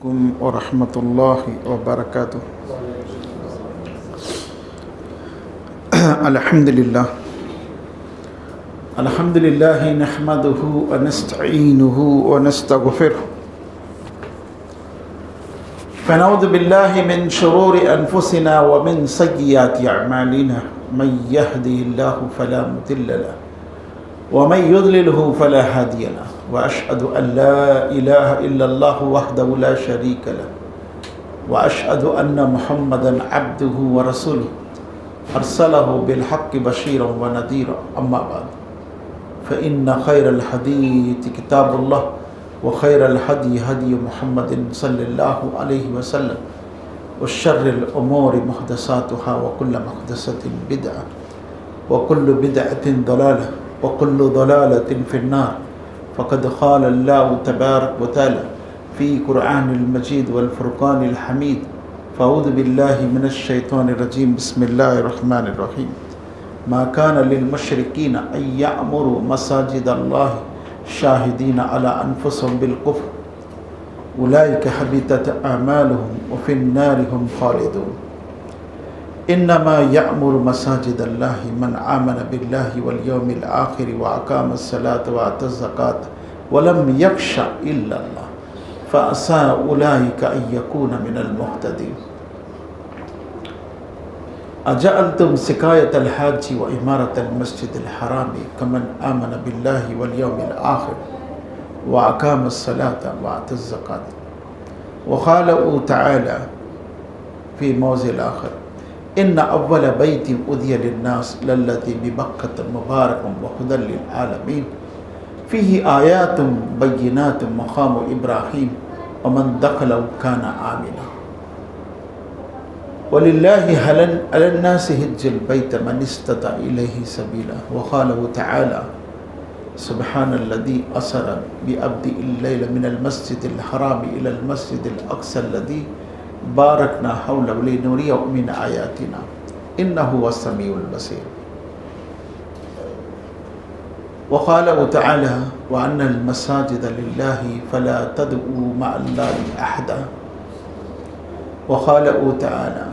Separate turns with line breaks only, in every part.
عليكم ورحمة الله وبركاته. الحمد لله نحمده ونستعينه ونستغفره فنعوذ بالله من شرور أنفسنا ومن سيئات أعمالنا من يهده الله فلا مضل له ومن يضلله فلا هادي له وأشهد أن لا إله إلا الله وحده لا شريك له وأشهد أن محمدا عبده ورسوله أرسله بالحق بشيرا ونذيرا. أما بعد فإن خير الحديث كتاب الله وخير الهدي هدي محمد صلى الله عليه وسلم وشر الأمور محدثاتها وكل محدثة بدعة وكل بدعة ضلالة وكل ضلالة في النار. فقد قال الله تبارك وتعالى في قرآن المجيد والفرقان الحميد: فأعوذ بالله من الشيطان الرجيم بسم الله الرحمن الرحيم. ما كان للمشركين أن يعمروا مساجد الله شاهدين على أنفسهم بالكفر أولئك حبطت أعمالهم وفي النار هم خالدون. إنما يعمر مساجد الله من آمن بالله واليوم الآخر وأقام الصلاة وآتى الزكاة ولم يخش إلا الله فعسى أولئك أن يكون من المهتدين. أجعلتم سقاية الحاج وإمارة المسجد الحرام كمن آمن بالله واليوم الآخر وأقام الصلاة وآتى الزكاة. وقال تعالى في موضع آخر: إن أول بيت أذي للناس للذي ببكة مبارك وهدى للعالمين فيه آيات بينات مقام إبراهيم ومن دخله كان آمنا ولله على الناس حج البيت من استطاع إليه سبيلا. وقال تعالى: سبحان الذي أسرى بعبده الليل من المسجد الحرام إلى المسجد الأقصى الذي باركنا حوله لنريه من آياتنا إنه هو السميع البصير. وقال تعالى: وأن المساجد لله فلا تدعوا مع الله أحدا. وقال تعالى: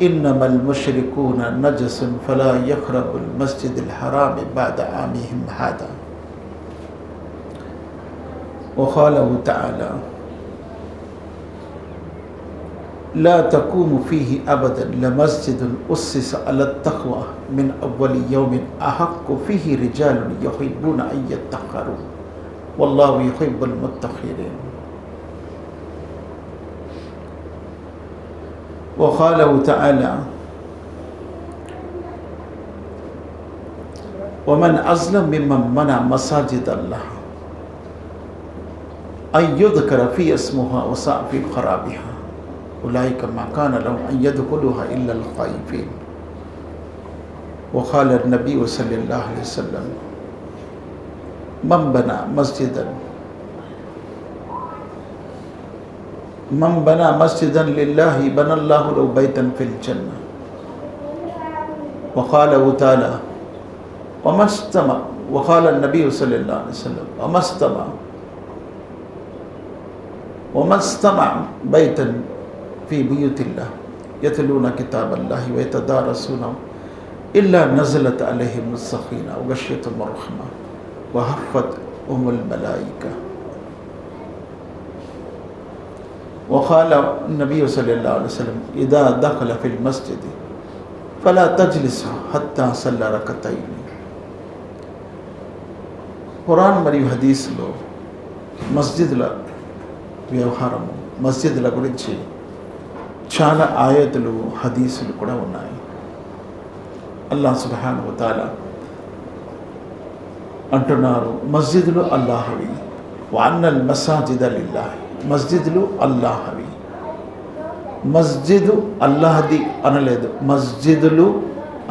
إنما المشركون نجس فلا يقربوا المسجد الحرام بعد عامهم هذا. وقال تعالى: لا تقوم فيه أبدا لمسجد أسس على التقوى من أول يوم أحق فيه رجال يحبون أن يتطهروا والله يحب المتطهرين. وقال تعالى: ومن أظلم ممن منع مساجد الله أن يذكر في اسمها وسعى في خرابها أولئك ما كان لهم أن يدخلوها إلا الخائفين. وقال النبي صلى الله عليه وسلم: من بنى مسجدا لله بنى الله له بيتا في الجنة. وقال تعالى: وقال النبي صلى الله عليه وسلم: وما استمع بيتا في بيوت الله يتلون كتاب الله ويتدارسونه إلا نزلت عليهم السكينة وغشيتهم الرحمة وحفتهم الملائكة. وقال النبي صلى الله عليه وسلم: إذا دخل في المسجد فلا تجلس حتى صلى ركعتين. ఖురాన్ మరియు హదీస్లో మస్జిద్ల వ్యవహారము, మస్జిద్ల గురించి చాలా ఆయతులు, హదీసులు కూడా ఉన్నాయి. అల్లాహ్ సుబ్హానహు వ తఆలా అంటున్నారు: మస్జిదులు అల్లాహవి, వఅన్నల్ మసాజిద లిల్లాహి, మస్జిదులు అల్లాహవి. మస్జిదు అల్లాహది అనలేదు, మస్జిదులు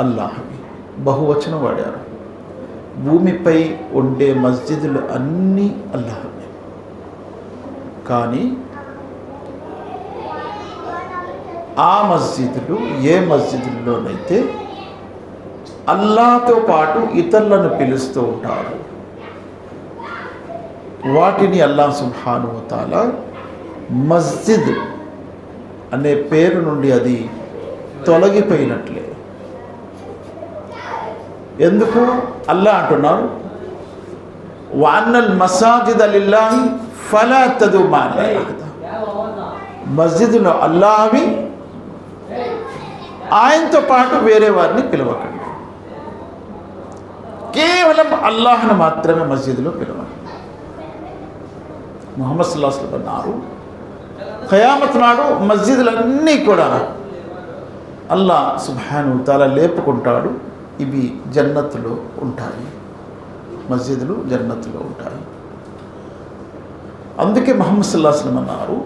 అల్లాహవి బహువచనం వాడారు. భూమిపై ఉండే మస్జిదులు అన్నీ అల్లాహవి. కానీ ఆ మస్జిదులు ఏ మస్జిదుల్లోనైతే అల్లాహ్తో పాటు ఇతరులను పిలుస్తూ ఉంటారు, వాటిని అల్లాహ్ సుబ్హానహు వ తఆలా మస్జిద్ అనే పేరు నుండి అది తొలగిపోయినట్లే. ఎందుకు? అల్లా అంటున్నారు, వఅన్నల్ మసాజిద లిల్లాహి ఫలా తదు మఅల్లాహి అహదా. మస్జిద్లో అల్లాహవి, ఆయనతో పాటు వేరే వారిని పిలవకండి. కేవలం అల్లాహ్ను మాత్రమే మస్జిద్లో పిలవండి. ముహమ్మద్ సల్లల్లాహు అలైహి వసల్లం అన్నారు, ఖయామత్ నాడు మస్జిదులన్నీ కూడా అల్లాహ్ సుబ్హానహు తఆలా లేపుకుంటాడు. ఇవి జన్నతులో ఉంటాయి, మస్జిదులు జన్నతులో ఉంటాయి. అందుకే ముహమ్మద్ సల్లల్లాహు అలైహి వసల్లం అన్నారు,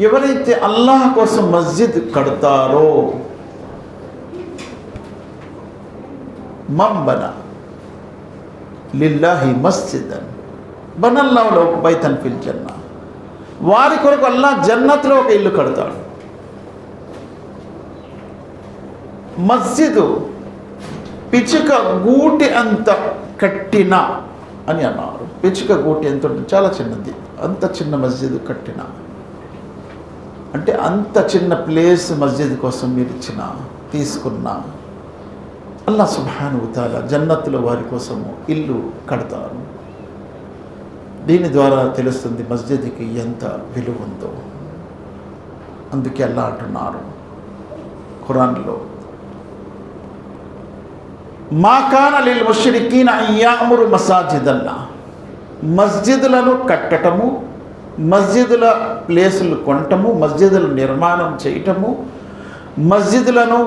ఎవరైతే అల్లాహ్ కోసం మస్జిద్ కడతారో, మంబన లిల్లాహి మస్జిదన్ బనల్లాహు లహు బైతన్ ఫిల్ జన్నా, వారి కొరకు అల్లాహ్ జన్నత్లో ఒక ఇల్లు కడతాడు. మస్జిదు పిచ్చుక గూటి అంత కట్టిన అని అన్నారు. పిచ్చుక గూటి ఎంత ఉంటుంది? చాలా చిన్నది. అంత చిన్న మస్జిద్ కట్టిన అంటే అంత చిన్న ప్లేస్ మస్జిద్ కోసం మీరు తీసుకున్న అల్లాహ్ సుబ్హానహు తఆలా జన్నత్తులో వారి కోసము ఇల్లు కడతారు. దీని ద్వారా తెలుస్తుంది మస్జిద్కి ఎంత విలువ ఉందో. అందుకే అల్లాహ్ అంటున్నారు ఖురాన్లో, మా కాన లిల్ ముష్రికీన అన్ యఅమురు మసాజిదల్లాహ్. మస్జిదులను కట్టటము, మస్జిదుల ప్లేసులు కొనటము, మస్జిదుల నిర్మాణం చేయటము, మస్జిదులను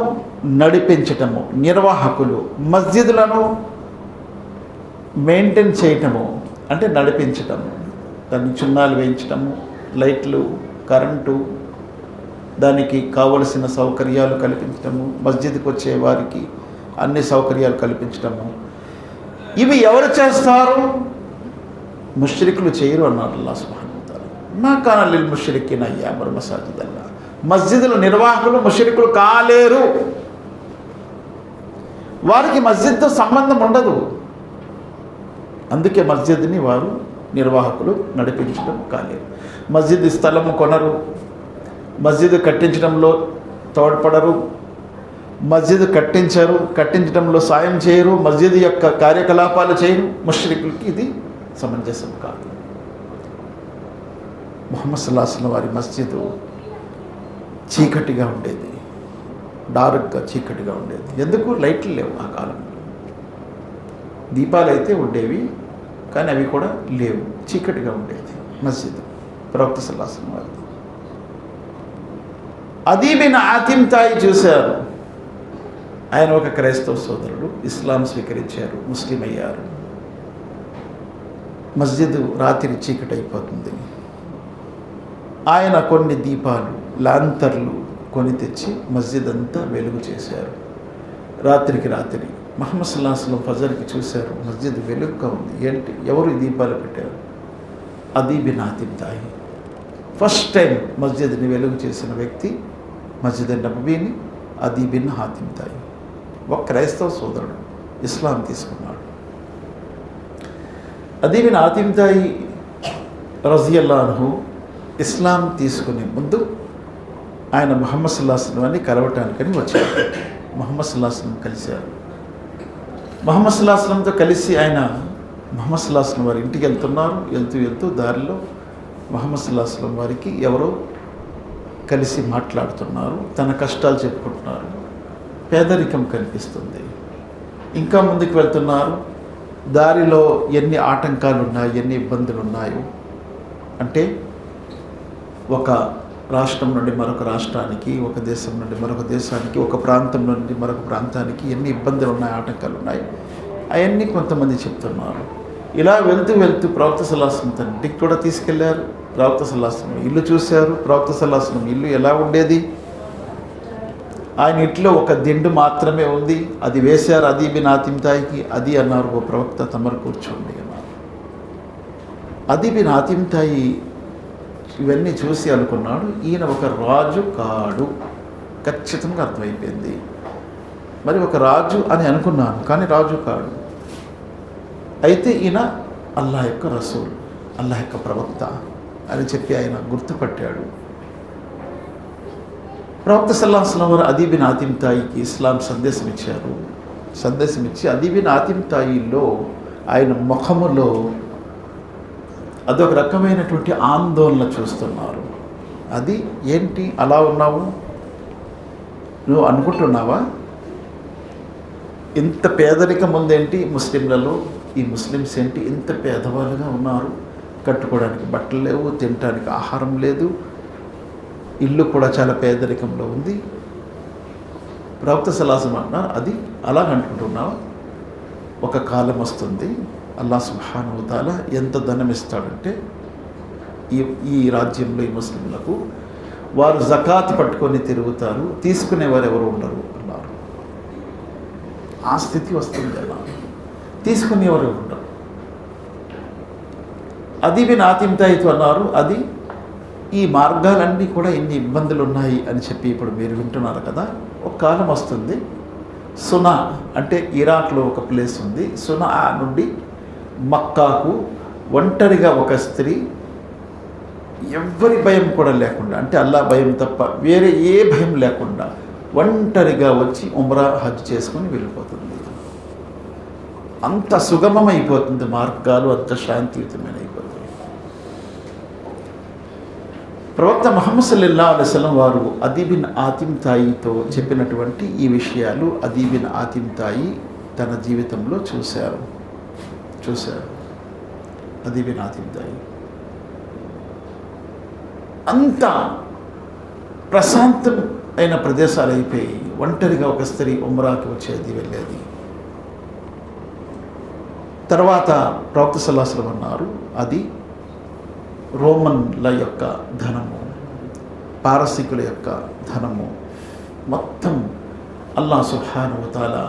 నడిపించటము, నిర్వాహకులు మస్జిదులను మెయింటైన్ చేయటము అంటే నడిపించటము, దాన్ని చున్నాలు వేయించటము, లైట్లు, కరెంటు, దానికి కావలసిన సౌకర్యాలు కల్పించటము, మస్జిద్కి వచ్చే వారికి అన్ని సౌకర్యాలు కల్పించటము. ఇవి ఎవరు చేస్తారు? ముష్రికులు చేయరు అన్నారు అల్లాహ్ సుబ్హానహు వ తఆలా. మా కాన లిల్ ముష్రికీన అన్ యఅమురు మసాజిదల్లాహ్. మస్జిదుల నిర్వాహకులు ముష్రికులు కాలేరు. వారికి మస్జిద్తో సంబంధం ఉండదు. అందుకే మస్జిద్ని వారు నిర్వాహకులు నడిపించడం కాలేరు. మస్జిద్ స్థలము కొనరు, మస్జిద్ కట్టించడంలో తోడ్పడరు, మస్జిద్ కట్టించడంలో సాయం చేయరు, మస్జిద్ యొక్క కార్యకలాపాలు చేయరు. ముష్రికులకి ఇది సమంజసం కాదు. ముహమ్మద్ సల్లల్లాహు అలైహి వసల్లం వారి మస్జిద్ చీకటిగా ఉండేది, డార్క్గా చీకటిగా ఉండేది. ఎందుకు? లైట్లు లేవు ఆ కాలంలో. దీపాలు అయితే ఉండేవి, కానీ అవి కూడా లేవు, చీకటిగా ఉండేది మస్జిద్. ప్రవక్త సల్లల్లాహు అలైహి వసల్లం వారు అదీ బిన్ ఆతిమ్ తాయి చూశారు. ఆయన ఒక క్రైస్తవ సోదరుడు, ఇస్లాం స్వీకరించారు, ముస్లిం అయ్యారు. మస్జిద్ రాత్రి చీకటి అయిపోతుంది. ఆయన కొన్ని దీపాలు, లాంతర్లు కొని తెచ్చి మస్జిద్ అంతా వెలుగు చేశారు. రాత్రికి రాత్రి ముహమ్మద్ సల్లల్లాహు అలైహి వసల్లం ఫజర్కి చూశారు, మస్జిద్ వెలుగుగా ఉంది. ఏంటి, ఎవరు ఈ దీపాలు పెట్టారు? అదీ బిన్ ఆతిమ్ తాయి. ఫస్ట్ టైం మస్జిద్ని వెలుగు చేసిన వ్యక్తి, మస్జిద్ నబవీని అదీ బిన్ ఆతిమ్ తాయి. ఒక క్రైస్తవ సోదరుడు ఇస్లాం తీసుకున్నాడు. అదీ బిన్ ఆతిమ్ తాయి రజియల్లాహు అన్హు ఇస్లాం తీసుకునే ముందు ఆయన ముహమ్మద్ సల్లల్లాహు అలైహి వసల్లంని కలవటానికని వచ్చారు. ముహమ్మద్ సల్లల్లాహు అలైహి వసల్లం కలిశారు. ముహమ్మద్ సల్లల్లాహు అలైహి వసల్లంతో కలిసి ఆయన ముహమ్మద్ సల్లల్లాహు అలైహి వసల్లం వారి ఇంటికి వెళ్తున్నారు. వెళ్తూ దారిలో ముహమ్మద్ సల్లల్లాహు అలైహి వసల్లం వారికి ఎవరో కలిసి మాట్లాడుతున్నారు, తన కష్టాలు చెప్పుకుంటున్నారు. పేదరికం కనిపిస్తుంది. ఇంకా ముందుకు వెళ్తున్నారు. దారిలో ఎన్ని ఆటంకాలు ఉన్నాయి, ఎన్ని ఇబ్బందులు ఉన్నాయో. అంటే ఒక రాష్ట్రం నుండి మరొక రాష్ట్రానికి, ఒక దేశం నుండి మరొక దేశానికి, ఒక ప్రాంతం నుండి మరొక ప్రాంతానికి ఎన్ని ఇబ్బందులు ఉన్నాయి, ఆటంకాలు ఉన్నాయి, అవన్నీ కొంతమంది చెప్తున్నారు. ఇలా వెళ్తూ ప్రవక్త సల్లల్లాహు అలైహి వసల్లం తన ఇంటికి కూడా తీసుకెళ్లారు. ప్రవక్త సల్లల్లాహు అలైహి వసల్లం ఇల్లు చూశారు. ప్రవక్త సల్లల్లాహు అలైహి వసల్లం ఇల్లు ఎలా ఉండేది? ఆయన ఇంట్లో ఒక దిండు మాత్రమే ఉంది, అది వేశారు అదీ బిన్ ఆతిమ్ తాయికి. అది అన్నారు, ఓ ప్రవక్త తమరు కూర్చోండి అన్నారు. అదీ బిన్ ఆతిమ్ తాయి ఇవన్నీ చూసి అనుకున్నాడు, ఈయన ఒక రాజు కాడు. ఖచ్చితంగా అర్థమైపోయింది. మరి ఒక రాజు అని అనుకున్నాను, కానీ రాజు కాడు. అయితే ఈయన అల్లాహ్ యొక్క రసూల్, అల్లాహ్ యొక్క ప్రవక్త అని చెప్పి ఆయన గుర్తుపట్టాడు. ప్రవక్త సల్లల్లాహు అలైహి వసల్లం వారు అదీ బిన్ ఆతిమ్ తాయికి ఇస్లాం సందేశం ఇచ్చారు. సందేశం ఇచ్చి అదీ బిన్ ఆతిమ్ తాయిలో ఆయన ముఖములో అదొక రకమైనటువంటి ఆందోళన చూస్తున్నారు. అది ఏంటి అలా ఉన్నావు, నువ్వు అనుకుంటున్నావా ఇంత పేదరికం ఉందేంటి ముస్లింలలో, ఈ ముస్లిమ్స్ ఏంటి ఇంత పేదవాళ్ళుగా ఉన్నారు, కట్టుకోవడానికి బట్టలు లేవు, తినడానికి ఆహారం లేదు, ఇల్లు కూడా చాలా పేదరికంలో ఉంది. ప్రవక్త సల్లల్లాహు అలైహి వసల్లం అన్నారు, అది అలా అనుకుంటున్నావా, ఒక కాలం వస్తుంది అల్లాహ్ సుబ్హానహు వ తఆలా ఎంత ధనం ఇస్తాడంటే ఈ రాజ్యంలో ఈ ముస్లింలకు వారు జకాత్ పట్టుకొని తిరుగుతారు, తీసుకునేవారు ఎవరు ఉండరు అన్నారు. ఆ స్థితి వస్తుంది అన్నారు, తీసుకునేవారు ఉండరు. అదీ బిన్ ఆతిమ్ తాయితో అన్నారు, అది ఈ మార్గాలన్నీ కూడా ఎన్ని ఇబ్బందులు ఉన్నాయి అని చెప్పి ఇప్పుడు మీరు వింటున్నారు కదా, ఒక కాలం వస్తుంది. సునా అంటే ఇరాక్లో ఒక ప్లేస్ ఉంది, సునా నుండి మక్కాకు ఒంటరిగా ఒక స్త్రీ ఎవ్వరి భయం కూడా లేకుండా, అంటే అల్లాహ్ భయం తప్ప వేరే ఏ భయం లేకుండా ఒంటరిగా వచ్చి ఉమ్రా హజ్ చేసుకొని వెళ్ళిపోతుంది. అంత సుగమమైపోతుంది మార్గాలు, అంత శాంతియుతమైన అయిపోతుంది. ప్రవక్త ముహమ్మద్ సల్లల్లాహు అలైహి వసల్లం వారు అదీ బిన్ ఆతిమ్ తాయితో చెప్పినటువంటి ఈ విషయాలు అదీ బిన్ ఆతిమ్ తాయి తన జీవితంలో చూశారు. అదీ బిన్ ఆతిమ్ తాయి అంత ప్రశాంతం అయిన ప్రదేశాలు అయిపోయి ఒంటరిగా ఒక స్త్రీ ఉమ్రాకి వచ్చేది వెళ్ళేది. తర్వాత ప్రవక్త సల్లల్లాహు అలైహి వసల్లం అన్నారు, అది రోమన్ల యొక్క ధనము, పారసీకుల యొక్క ధనము మొత్తం అల్లాహ్ సుబ్హానహు వ తఆలా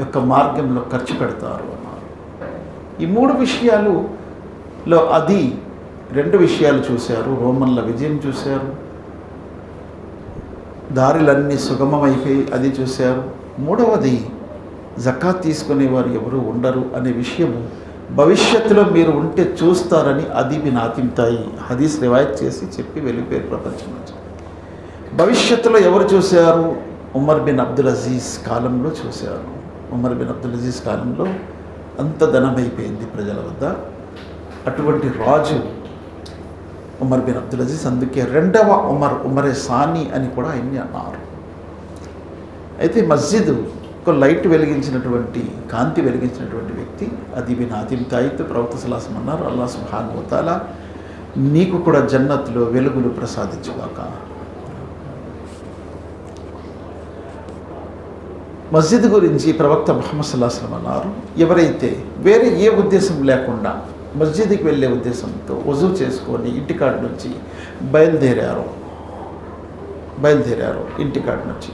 యొక్క మార్గంలో ఖర్చు పెడతారు అన్నారు. ఈ మూడు విషయాలులో అది రెండు విషయాలు చూశారు. రోమన్ల విజయం చూశారు, దారులన్నీ సుగమమైపోయి అది చూశారు. మూడవది జకాత్ తీసుకునేవారు ఎవరు ఉండరు అనే విషయము భవిష్యత్తులో మీరు ఉంటే చూస్తారని అదీ బిన్ ఆతిమ్ తాయి హదీస్ రివాయత్ చేసి చెప్పి వెళ్ళిపోయారు ప్రపంచం నుంచి. భవిష్యత్తులో ఎవరు చూశారు? ఉమర్ బిన్ అబ్దుల్ అజీజ్ కాలంలో చూశారు. ఉమర్ బిన్ అబ్దుల్ అజీజ్ కాలంలో అంత ధనం అయిపోయింది ప్రజల వద్ద. అటువంటి రాజు ఉమర్ బిన్ అబ్దుల్ అజీజ్, అందుకే రెండవ ఉమరే సాని అని కూడా ఆయన్ని అన్నారు. అయితే మస్జిద్ ఒక లైట్ వెలిగించినటువంటి, కాంతి వెలిగించినటువంటి వ్యక్తి అదీ బిన్ ఆతిమ్ తాయితో ప్రవక్త సల్లల్లాహు అలైహి వసల్లం అన్నారు, అల్లాహ్ సుబ్హానహు వ తఆలా నీకు కూడా జన్నత్తులో వెలుగులు ప్రసాదించుగాక. మస్జిద్ గురించి ప్రవక్త ముహమ్మద్ సల్లల్లాహు అలైహి వసల్లం అన్నారు, ఎవరైతే వేరే ఏ ఉద్దేశం లేకుండా మస్జిద్కి వెళ్ళే ఉద్దేశంతో వజూ చేసుకొని ఇంటికాడ నుంచి బయలుదేరారు ఇంటికాడ నుంచి,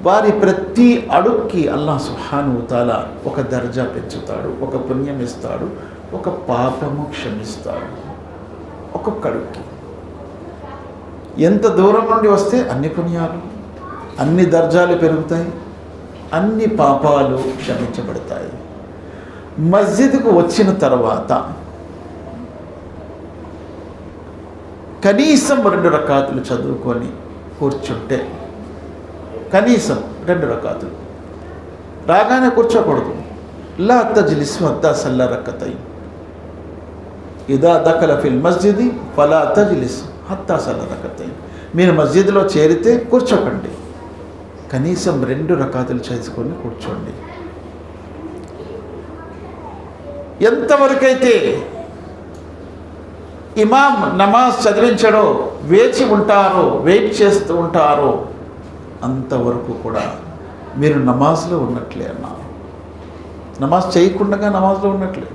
వారి ప్రతి అడుగుకి అల్లాహ్ సుబ్హానహు వ తఆలా ఒక దర్జా పెంచుతాడు, ఒక పుణ్యం ఇస్తాడు, ఒక పాపము క్షమిస్తాడు. ఒక్కొక్క అడుగుకి ఎంత దూరం నుండి వస్తే అన్ని పుణ్యాలు, అన్ని దర్జాలు పెరుగుతాయి, అన్ని పాపాలు క్షమించబడతాయి. మస్జిద్కు వచ్చిన తర్వాత కనీసం 2 రకాతులు చదువుకొని కూర్చుంటే, కనీసం 2 రకాతులు, రాగానే కూర్చోకూడదు. లా తజ్లిస్ హత్తా సల్లా రకతైన్, ఇదా దఖల ఫిల్ మస్జిది ఫలా తజ్లిస్ హత్తా సల్లా రకతైన్. మీరు మస్జిద్లో చేరితే కూర్చోకండి, కనీసం 2 రకాతులు చేసుకొని కూర్చోండి. ఎంతవరకైతే ఇమాం నమాజ్ చదివించడో వెయిట్ చేస్తూ ఉంటారో అంతవరకు కూడా మీరు నమాజ్లో ఉన్నట్లే అన్నారు. నమాజ్ చేయకుండా నమాజ్లో ఉన్నట్లే.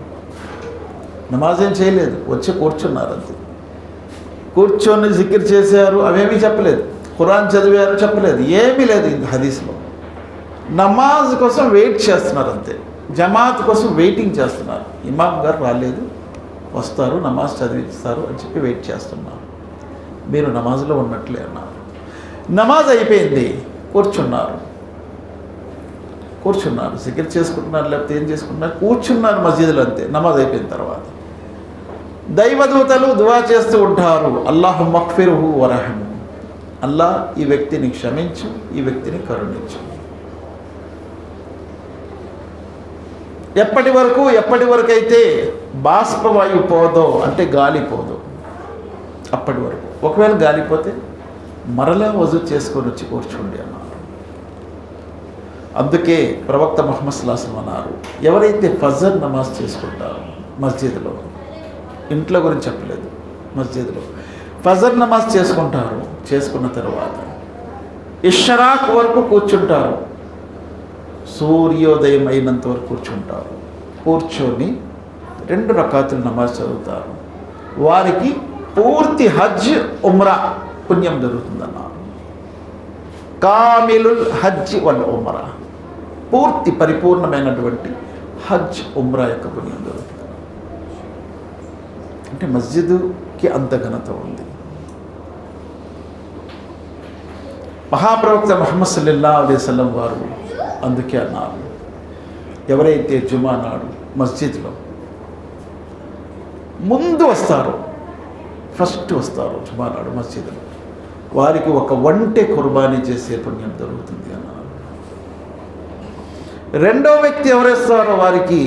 నమాజ్ ఏం చేయలేదు, వచ్చి కూర్చున్నారు అంతే. కూర్చొని జికిర్ చేశారు, అవేమీ చెప్పలేదు. ఖురాన్ చదివారు చెప్పలేదు, ఏమీ లేదు హదీస్లో. నమాజ్ కోసం వెయిట్ చేస్తున్నారు అంతే, జమాత్ కోసం వెయిటింగ్ చేస్తున్నారు. ఇమాం గారు రాలేదు, వస్తారు, నమాజ్ చదివిస్తారు అని చెప్పి వెయిట్ చేస్తున్నారు. మీరు నమాజ్లో ఉన్నట్లే అన్నారు. నమాజ్ అయిపోయింది, కూర్చున్నారు, జికిర్ చేసుకుంటున్నారు, లేకపోతే ఏం చేసుకుంటున్నారు, కూర్చున్నారు మస్జిద్లో అంతే. నమాజ్ అయిపోయిన తర్వాత దైవదూతలు దువా చేస్తూ ఉంటారు, అల్లాహు మగ్ఫిర్హు వరహము, అల్లా ఈ వ్యక్తిని క్షమించు, ఈ వ్యక్తిని కరుణించు. ఎప్పటి వరకు అయితే బాష్పవాయువు పోదో, అంటే గాలి పోదో అప్పటి వరకు. ఒకవేళ గాలిపోతే మరలా వజూ చేసుకొని వచ్చి కూర్చోండి అన్నారు. అందుకే ప్రవక్త ముహమ్మద్ సల్లల్లాహు అలైహి వసల్లం అన్నారు, ఎవరైతే ఫజర్ నమాజ్ చేసుకుంటారో మస్జిద్లో, ఇంట్లో గురించి చెప్పలేదు, మస్జిద్లో ఫజర్ నమాజ్ చేసుకుంటారు, చేసుకున్న తర్వాత ఇష్రాక్ వరకు కూర్చుంటారు, సూర్యోదయం అయినంత వరకు కూర్చుంటారు. కూర్చొని 2 రకాతులు నమాజ్ చదువుతారు. వారికి పూర్తి హజ్ ఉమ్రా పుణ్యం జరుగుతుందన్నారు. కామిలుల్ హజ్ వల్ ఉమ్రా, పూర్తి పరిపూర్ణమైనటువంటి హజ్ ఉమ్రా యొక్క పుణ్యం జరుగుతుంది. అంటే మస్జిద్కి అంత ఘనత ఉంది. మహాప్రవక్త ముహమ్మద్ సల్లల్లాహు అలైహి వసల్లం వారు అందుకే అన్నారు, ఎవరైతే జుమా నాడు మస్జిద్లో ముందు వస్తారో, ఫస్ట్ వస్తారో జుమా నాడు మస్జిద్లో, వారికి ఒక ఒంటె కుర్బానీ చేసే పుణ్యం దొరుకుతుంది అన్నారు. రెండో వ్యక్తి ఎవరేస్తారో వారికి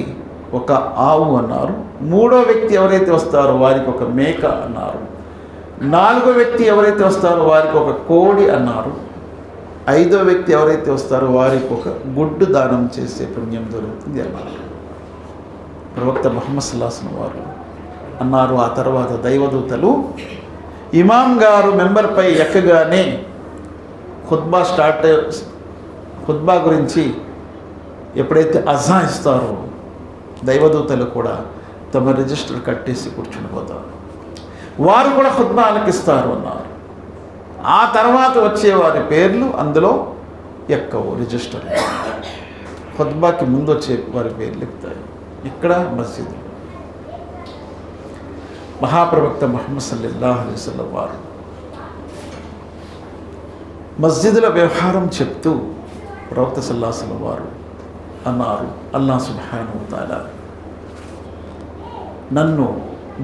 ఒక ఆవు అన్నారు. మూడో వ్యక్తి ఎవరైతే వస్తారో వారికి ఒక మేక అన్నారు. నాలుగో వ్యక్తి ఎవరైతే వస్తారో వారికి ఒక కోడి అన్నారు. ఐదో వ్యక్తి ఎవరైతే వస్తారో వారికి ఒక గుడ్డు దానం చేసే పుణ్యం దొరుకుతుంది అన్నారు ప్రవక్త ముహమ్మద్ సల్లల్లాహు అలైహి వసల్లం వారు అన్నారు. ఆ తర్వాత దైవదూతలు ఇమాం గారు మెంబర్పై ఎక్కగానే ఖుత్బా గురించి ఎప్పుడైతే అజా ఇస్తారో దైవదూతలు కూడా తమ రిజిస్టర్ కట్టేసి కూర్చుని పోతారు. వారు కూడా ఖుత్బా ఆలకిస్తారు అన్నారు. ఆ తర్వాత వచ్చే వారి పేర్లు అందులో ఎక్కవు, రిజిస్టర్. ఖుత్బాకి ముందు వచ్చే వారి పేర్లు ఎక్కుతాయి. ఇక్కడ మస్జిద్. మహాప్రవక్త ముహమ్మద్ సల్లల్లాహు అలైహి వసల్లం వారు మస్జిదుల వ్యవహారం చెప్తూ ప్రవక్త సల్లల్లాహు అలైహి వసల్లం వారు అన్నారు, అల్లాహ్ సుబ్హానహు వ తఆలా నన్ను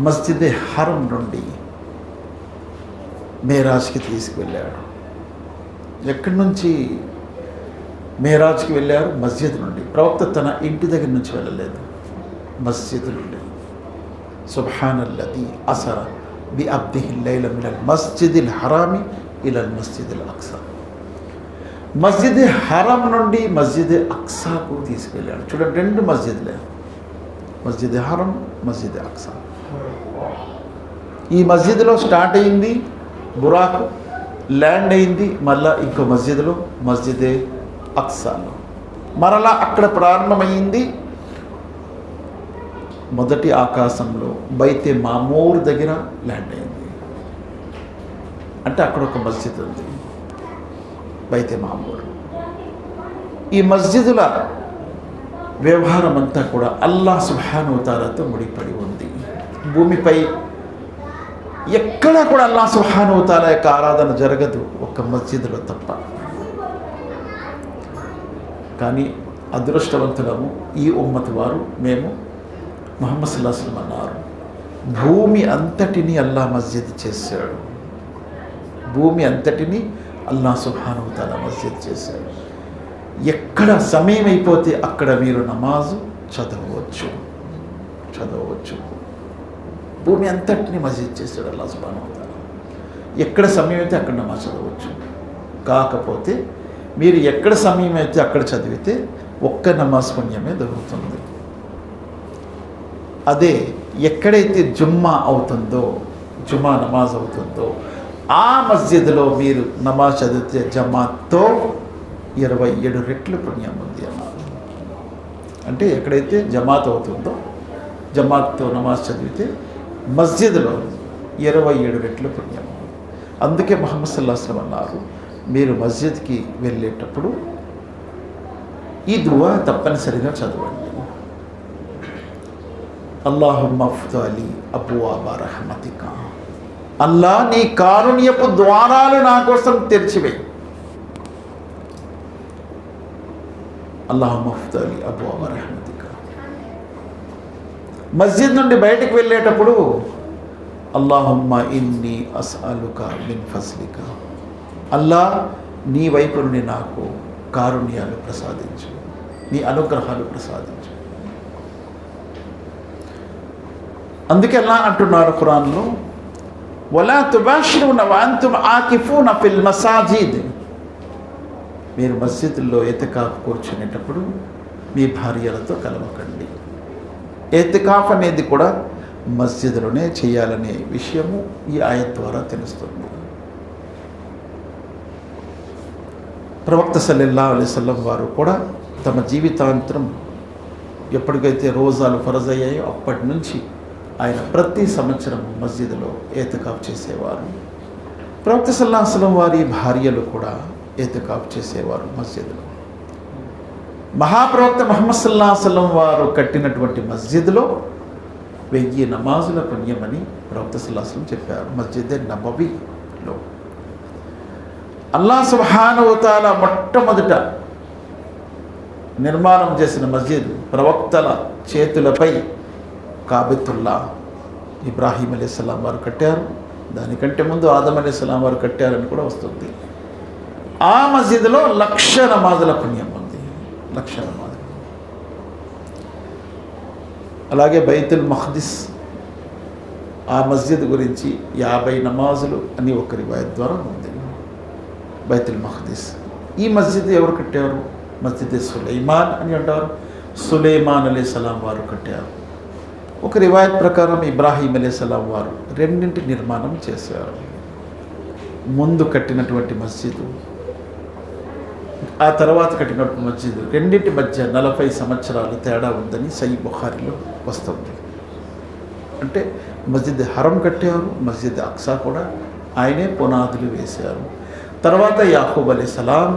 మస్జిద్ హరం నుండి మేరాజ్కి తీసుకువెళ్ళాడు. ఎక్కడి నుంచి మేరాజ్కి వెళ్ళారు? మస్జిద్ నుండి. ప్రవక్త తన ఇంటి దగ్గర నుంచి వెళ్ళలేదు, మస్జిద్ నుండి. సుబ్హానల్లదీ అసర బి అబ్దిహి లైల మినల్ మస్జిదిల్ హరామి ఇలల్ మస్జిదిల్ అక్సా. మస్జిద్ హరం నుండి మస్జిద్ అక్సాకు తీసుకెళ్ళాడు. చూడండి, 2 మస్జిద్లే, మస్జిద్ హరం, మస్జిద్ అక్సా. ఈ మస్జిద్లో స్టార్ట్ అయింది బురాక్, ల్యాండ్ అయింది మళ్ళా ఇంకో మస్జిద్లో, మస్జిద్ అక్సాలో. మరలా అక్కడ ప్రారంభమైంది మొదటి ఆకాశంలో బైతే మామూర్ దగ్గర ల్యాండ్ అయింది. అంటే అక్కడ ఒక మస్జిద్ ఉంది, బైతే మామూర్. ఈ మస్జిదుల వ్యవహారం అంతా కూడా అల్లాహ్ సుబ్హానహు వ తఆలాతో ముడిపడి ఉంది. భూమిపై ఎక్కడా కూడా అల్లాహ్ సుబ్హానహు వ తఆలా యొక్క ఆరాధన జరగదు, ఒక్క మస్జిద్లో తప్ప. కానీ అదృష్టవంతులము ఈ ఉమ్మత్ వారు, మేము ముహమ్మద్ సల్లల్లాహు అలైహి వసల్లం అన్నారు, భూమి అంతటిని అల్లాహ్ మస్జిద్ చేశాడు. భూమి అంతటిని అల్లాహ్ సుబ్హానహు వ తఆలా మస్జిద్ చేశాడు. ఎక్కడ సమయం అయిపోతే అక్కడ మీరు నమాజు చదవచ్చు. భూమి అంతటిని మస్జిద్ చేశాడు అల్లాహ్ సుబ్హానహు వ తఆలా. ఎక్కడ సమయం అయితే అక్కడ నమాజ్ చదవచ్చు. కాకపోతే మీరు ఎక్కడ సమయం అయితే అక్కడ చదివితే ఒక్క నమాజ్ పుణ్యమే దొరుకుతుంది. అదే ఎక్కడైతే జుమ్మా అవుతుందో, జుమ్మా నమాజ్ అవుతుందో ఆ మస్జిద్లో మీరు నమాజ్ చదివితే జమాత్తో 27 రెట్లు పుణ్యం ఉంది అన్నారు. అంటే ఎక్కడైతే జమాత్ అవుతుందో, జమాత్తో నమాజ్ చదివితే మస్జిద్లో 27 రెట్లు పుణ్యం. అందుకే ముహమ్మద్ సల్లల్లాహు అలైహి వసల్లం అన్నారు, మీరు మస్జిద్కి వెళ్ళేటప్పుడు ఈ దువా తప్పనిసరిగా చదవండి. అల్లాహుమ్మా ఫ్తహ్ అబ్వాబ రహ్మతిక. అల్లా నీ కారుణ్యపు ద్వారాలు నా కోసం తెరిచివేయి. అల్లాహుమ్మా ఫ్తహ్ అబ్వాబ రహ్మతిక. మస్జిద్ నుండి బయటకు వెళ్ళేటప్పుడు అల్లాహుమ్మా ఇన్ని అస్అలుక మిన్ ఫజ్లిక, అల్లా నీ వైపు నుండి నాకు కారుణ్యాలు ప్రసాదించు, నీ అనుగ్రహాలు ప్రసాదించు. అందుకే అల్లా అంటున్నారు ఖురాన్లో, వలా తుబాషిరున వఅంతుం ఆకిఫూన ఫిల్ మసాజిద్, మీరు మస్జిద్లో ఎతికాఫ్ కూర్చునేటప్పుడు మీ భార్యలతో కలవకండి. ఎతికాఫ్ అనేది కూడా మస్జిద్లోనే చేయాలనే విషయము ఈ ఆయత్ ద్వారా తెలుస్తుంది. ప్రవక్త సల్లల్లాహు అలైహి వసల్లం వారు కూడా తమ జీవితాంతరం ఎప్పటికైతే రోజాలు ఫరజ్ అయ్యాయో అప్పటి నుంచి ఆయన ప్రతి సంవత్సరం మస్జిద్లో ఏతికాఫ్ చేసేవారు. ప్రవక్త సల్లల్లాహు అలైహి వసల్లం వారి భార్యలు కూడా ఏతికాఫ్ చేసేవారు మస్జిద్లో. మహాప్రవక్త ముహమ్మద్ సల్లల్లాహు అలైహి వసల్లం వారు కట్టినటువంటి మస్జిద్లో 1000 నమాజుల పుణ్యమని ప్రవక్త సల్లల్లాహు అలైహి వసల్లం చెప్పారు. మస్జిద్ నబవీలో అల్లాహ్ సుబ్హానహు వ తఆలా మొట్టమొదట నిర్మాణం చేసిన మస్జిద్ ప్రవక్తల చేతులపై కాబతుల్లా ఇబ్రాహీం అలైహిస్సలాం వారు కట్టారు. దానికంటే ముందు ఆదం అలైహిస్సలాం వారు కట్టారని కూడా వస్తుంది. ఆ మస్జిద్లో 1,00,000 నమాజుల పుణ్యం ఉంది. 1,00,000 నమాజులు. అలాగే బైతుల్ మఖ్దిస్, ఆ మస్జిద్ గురించి 50 నమాజులు అని ఒక రివాయత్ ద్వారా ఉంది. బైతుల్ మఖ్దిస్ ఈ మస్జిద్ ఎవరు కట్టారు? మస్జిద్ సులైమాన్ అని అంటారు. సులైమాన్ అలైహిస్సలాం వారు కట్టారు. ఒక రివాయత్ ప్రకారం ఇబ్రాహీం అలైహిస్సలాం వారు రెండింటి నిర్మాణం చేశారు. ముందు కట్టినటువంటి మస్జిద్, ఆ తర్వాత కట్టినటువంటి మస్జిద్, రెండింటి మధ్య 40 సంవత్సరాలు తేడా ఉందని సహీహ్ బుఖారీలో వస్తుంది. అంటే మస్జిద్ హరం కట్టారు, మస్జిద్ అక్సా కూడా ఆయనే పునాదులు వేశారు. తర్వాత యాకూబ్ అలైహిస్సలాం,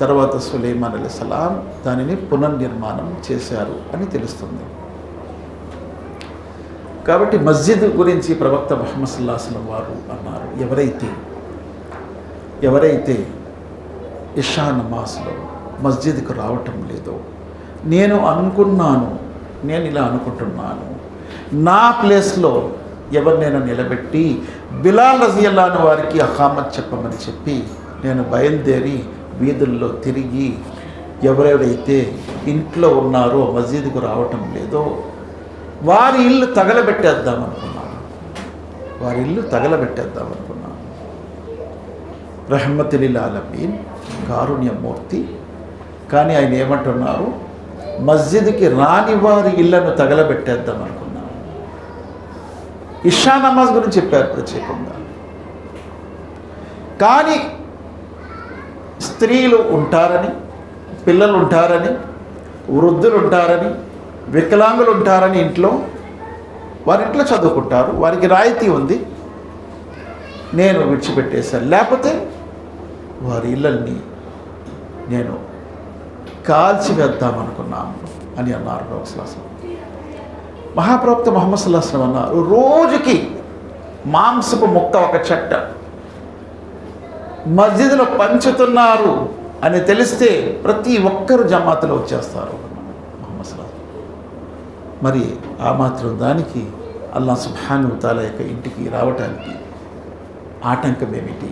తర్వాత సులైమాన్ అలైహిస్సలాం దానిని పునర్నిర్మాణం చేశారు అని తెలుస్తుంది. కాబట్టి మస్జిద్ గురించి ప్రవక్త ముహమ్మద్ సల్లల్లాహు అలైహి వసల్లం వారు అన్నారు, ఎవరైతే ఇషా నమాజ్లో మస్జిద్కు రావటం లేదో, నేను ఇలా అనుకుంటున్నాను, నా ప్లేస్లో ఎవరినైనా నిలబెట్టి బిలాల్ రజియల్లాహు అన్హు వారికి అఖామత్ చెప్పమని చెప్పి నేను బయలుదేరి వీధుల్లో తిరిగి ఎవరెవరైతే ఇంట్లో ఉన్నారో మస్జిద్కు రావటం లేదో వారి ఇల్లు తగలబెట్టేద్దామనుకున్నాను. రహ్మతులిల్ ఆలమీన్, కారుణ్యమూర్తి. కానీ ఆయన ఏమంటున్నారు, మస్జిద్కి రాని వారి ఇళ్లను తగలబెట్టేద్దామనుకున్నాను. ఇషా నమాజ్ గురించి చెప్పారు ప్రత్యేకంగా. కానీ స్త్రీలు ఉంటారని, పిల్లలు ఉంటారని, వృద్ధులు ఉంటారని, వికలాంగులు ఉంటారని ఇంట్లో వారింట్లో చదువుకుంటారు, వారికి రాయితీ ఉంది, నేను విడిచిపెట్టేశాను. లేకపోతే వారి ఇళ్ళని నేను కాల్చివేద్దామనుకున్నాను అని అన్నారు ప్రవక్త సల్లల్లాహు అలైహి వసల్లం. మహాప్రవక్త ముహమ్మద్ సల్లల్లాహు అలైహి వసల్లం అన్నారు, రోజుకి మాంసపు ముక్క ఒక చెట్ట మస్జిద్లో పంచుతున్నారు అని తెలిస్తే ప్రతి ఒక్కరు జమాతులో వచ్చేస్తారు ముహమ్మద్ సల్లల్లాహు అలైహి వసల్లం. మరి ఆ మాత్రం దానికి అల్లాహ్ సుబ్హానహు వ తఆలా యొక్క ఇంటికి రావటానికి ఆటంకం ఏమిటి?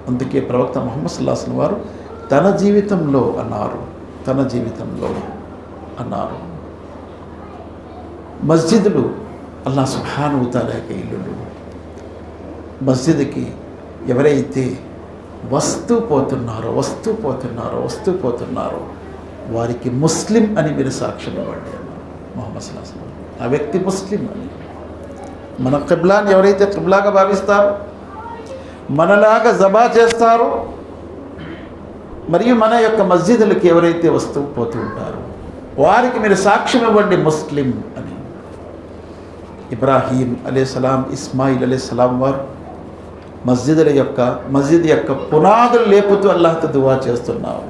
అందుకే ప్రవక్త ముహమ్మద్ సల్లల్లాహు అలైహి వసల్లం వారు తన జీవితంలో అన్నారు, మస్జిదులు అల్లాహ్ సుబ్హానహు వ తఆలా యొక్క ఇల్లులు. మస్జిద్కి ఎవరైతే వస్తూ పోతున్నారో వారికి ముస్లిం అని మీరు సాక్ష్యం ఇవ్వండి అన్నారు ముహమ్మద్ సల్లల్లాహు అలైహి వసల్లం. ఆ వ్యక్తి ముస్లిం అని. మన కిబ్లాని ఎవరైతే కిబ్లాగా భావిస్తారో, మనలాగా జబా చేస్తారో, మరియు మన యొక్క మస్జిదులకి ఎవరైతే వస్తూ పోతూ ఉంటారో వారికి మీరు సాక్ష్యం ఇవ్వండి ముస్లిం అని. ఇబ్రాహీం అలైహిస్సలాం, ఇస్మాయిల్ అలైహిస్సలాం వారు మస్జిద్ యొక్క పునాదులు లేపుతూ అల్లాహ్తో దువా చేస్తున్నారు.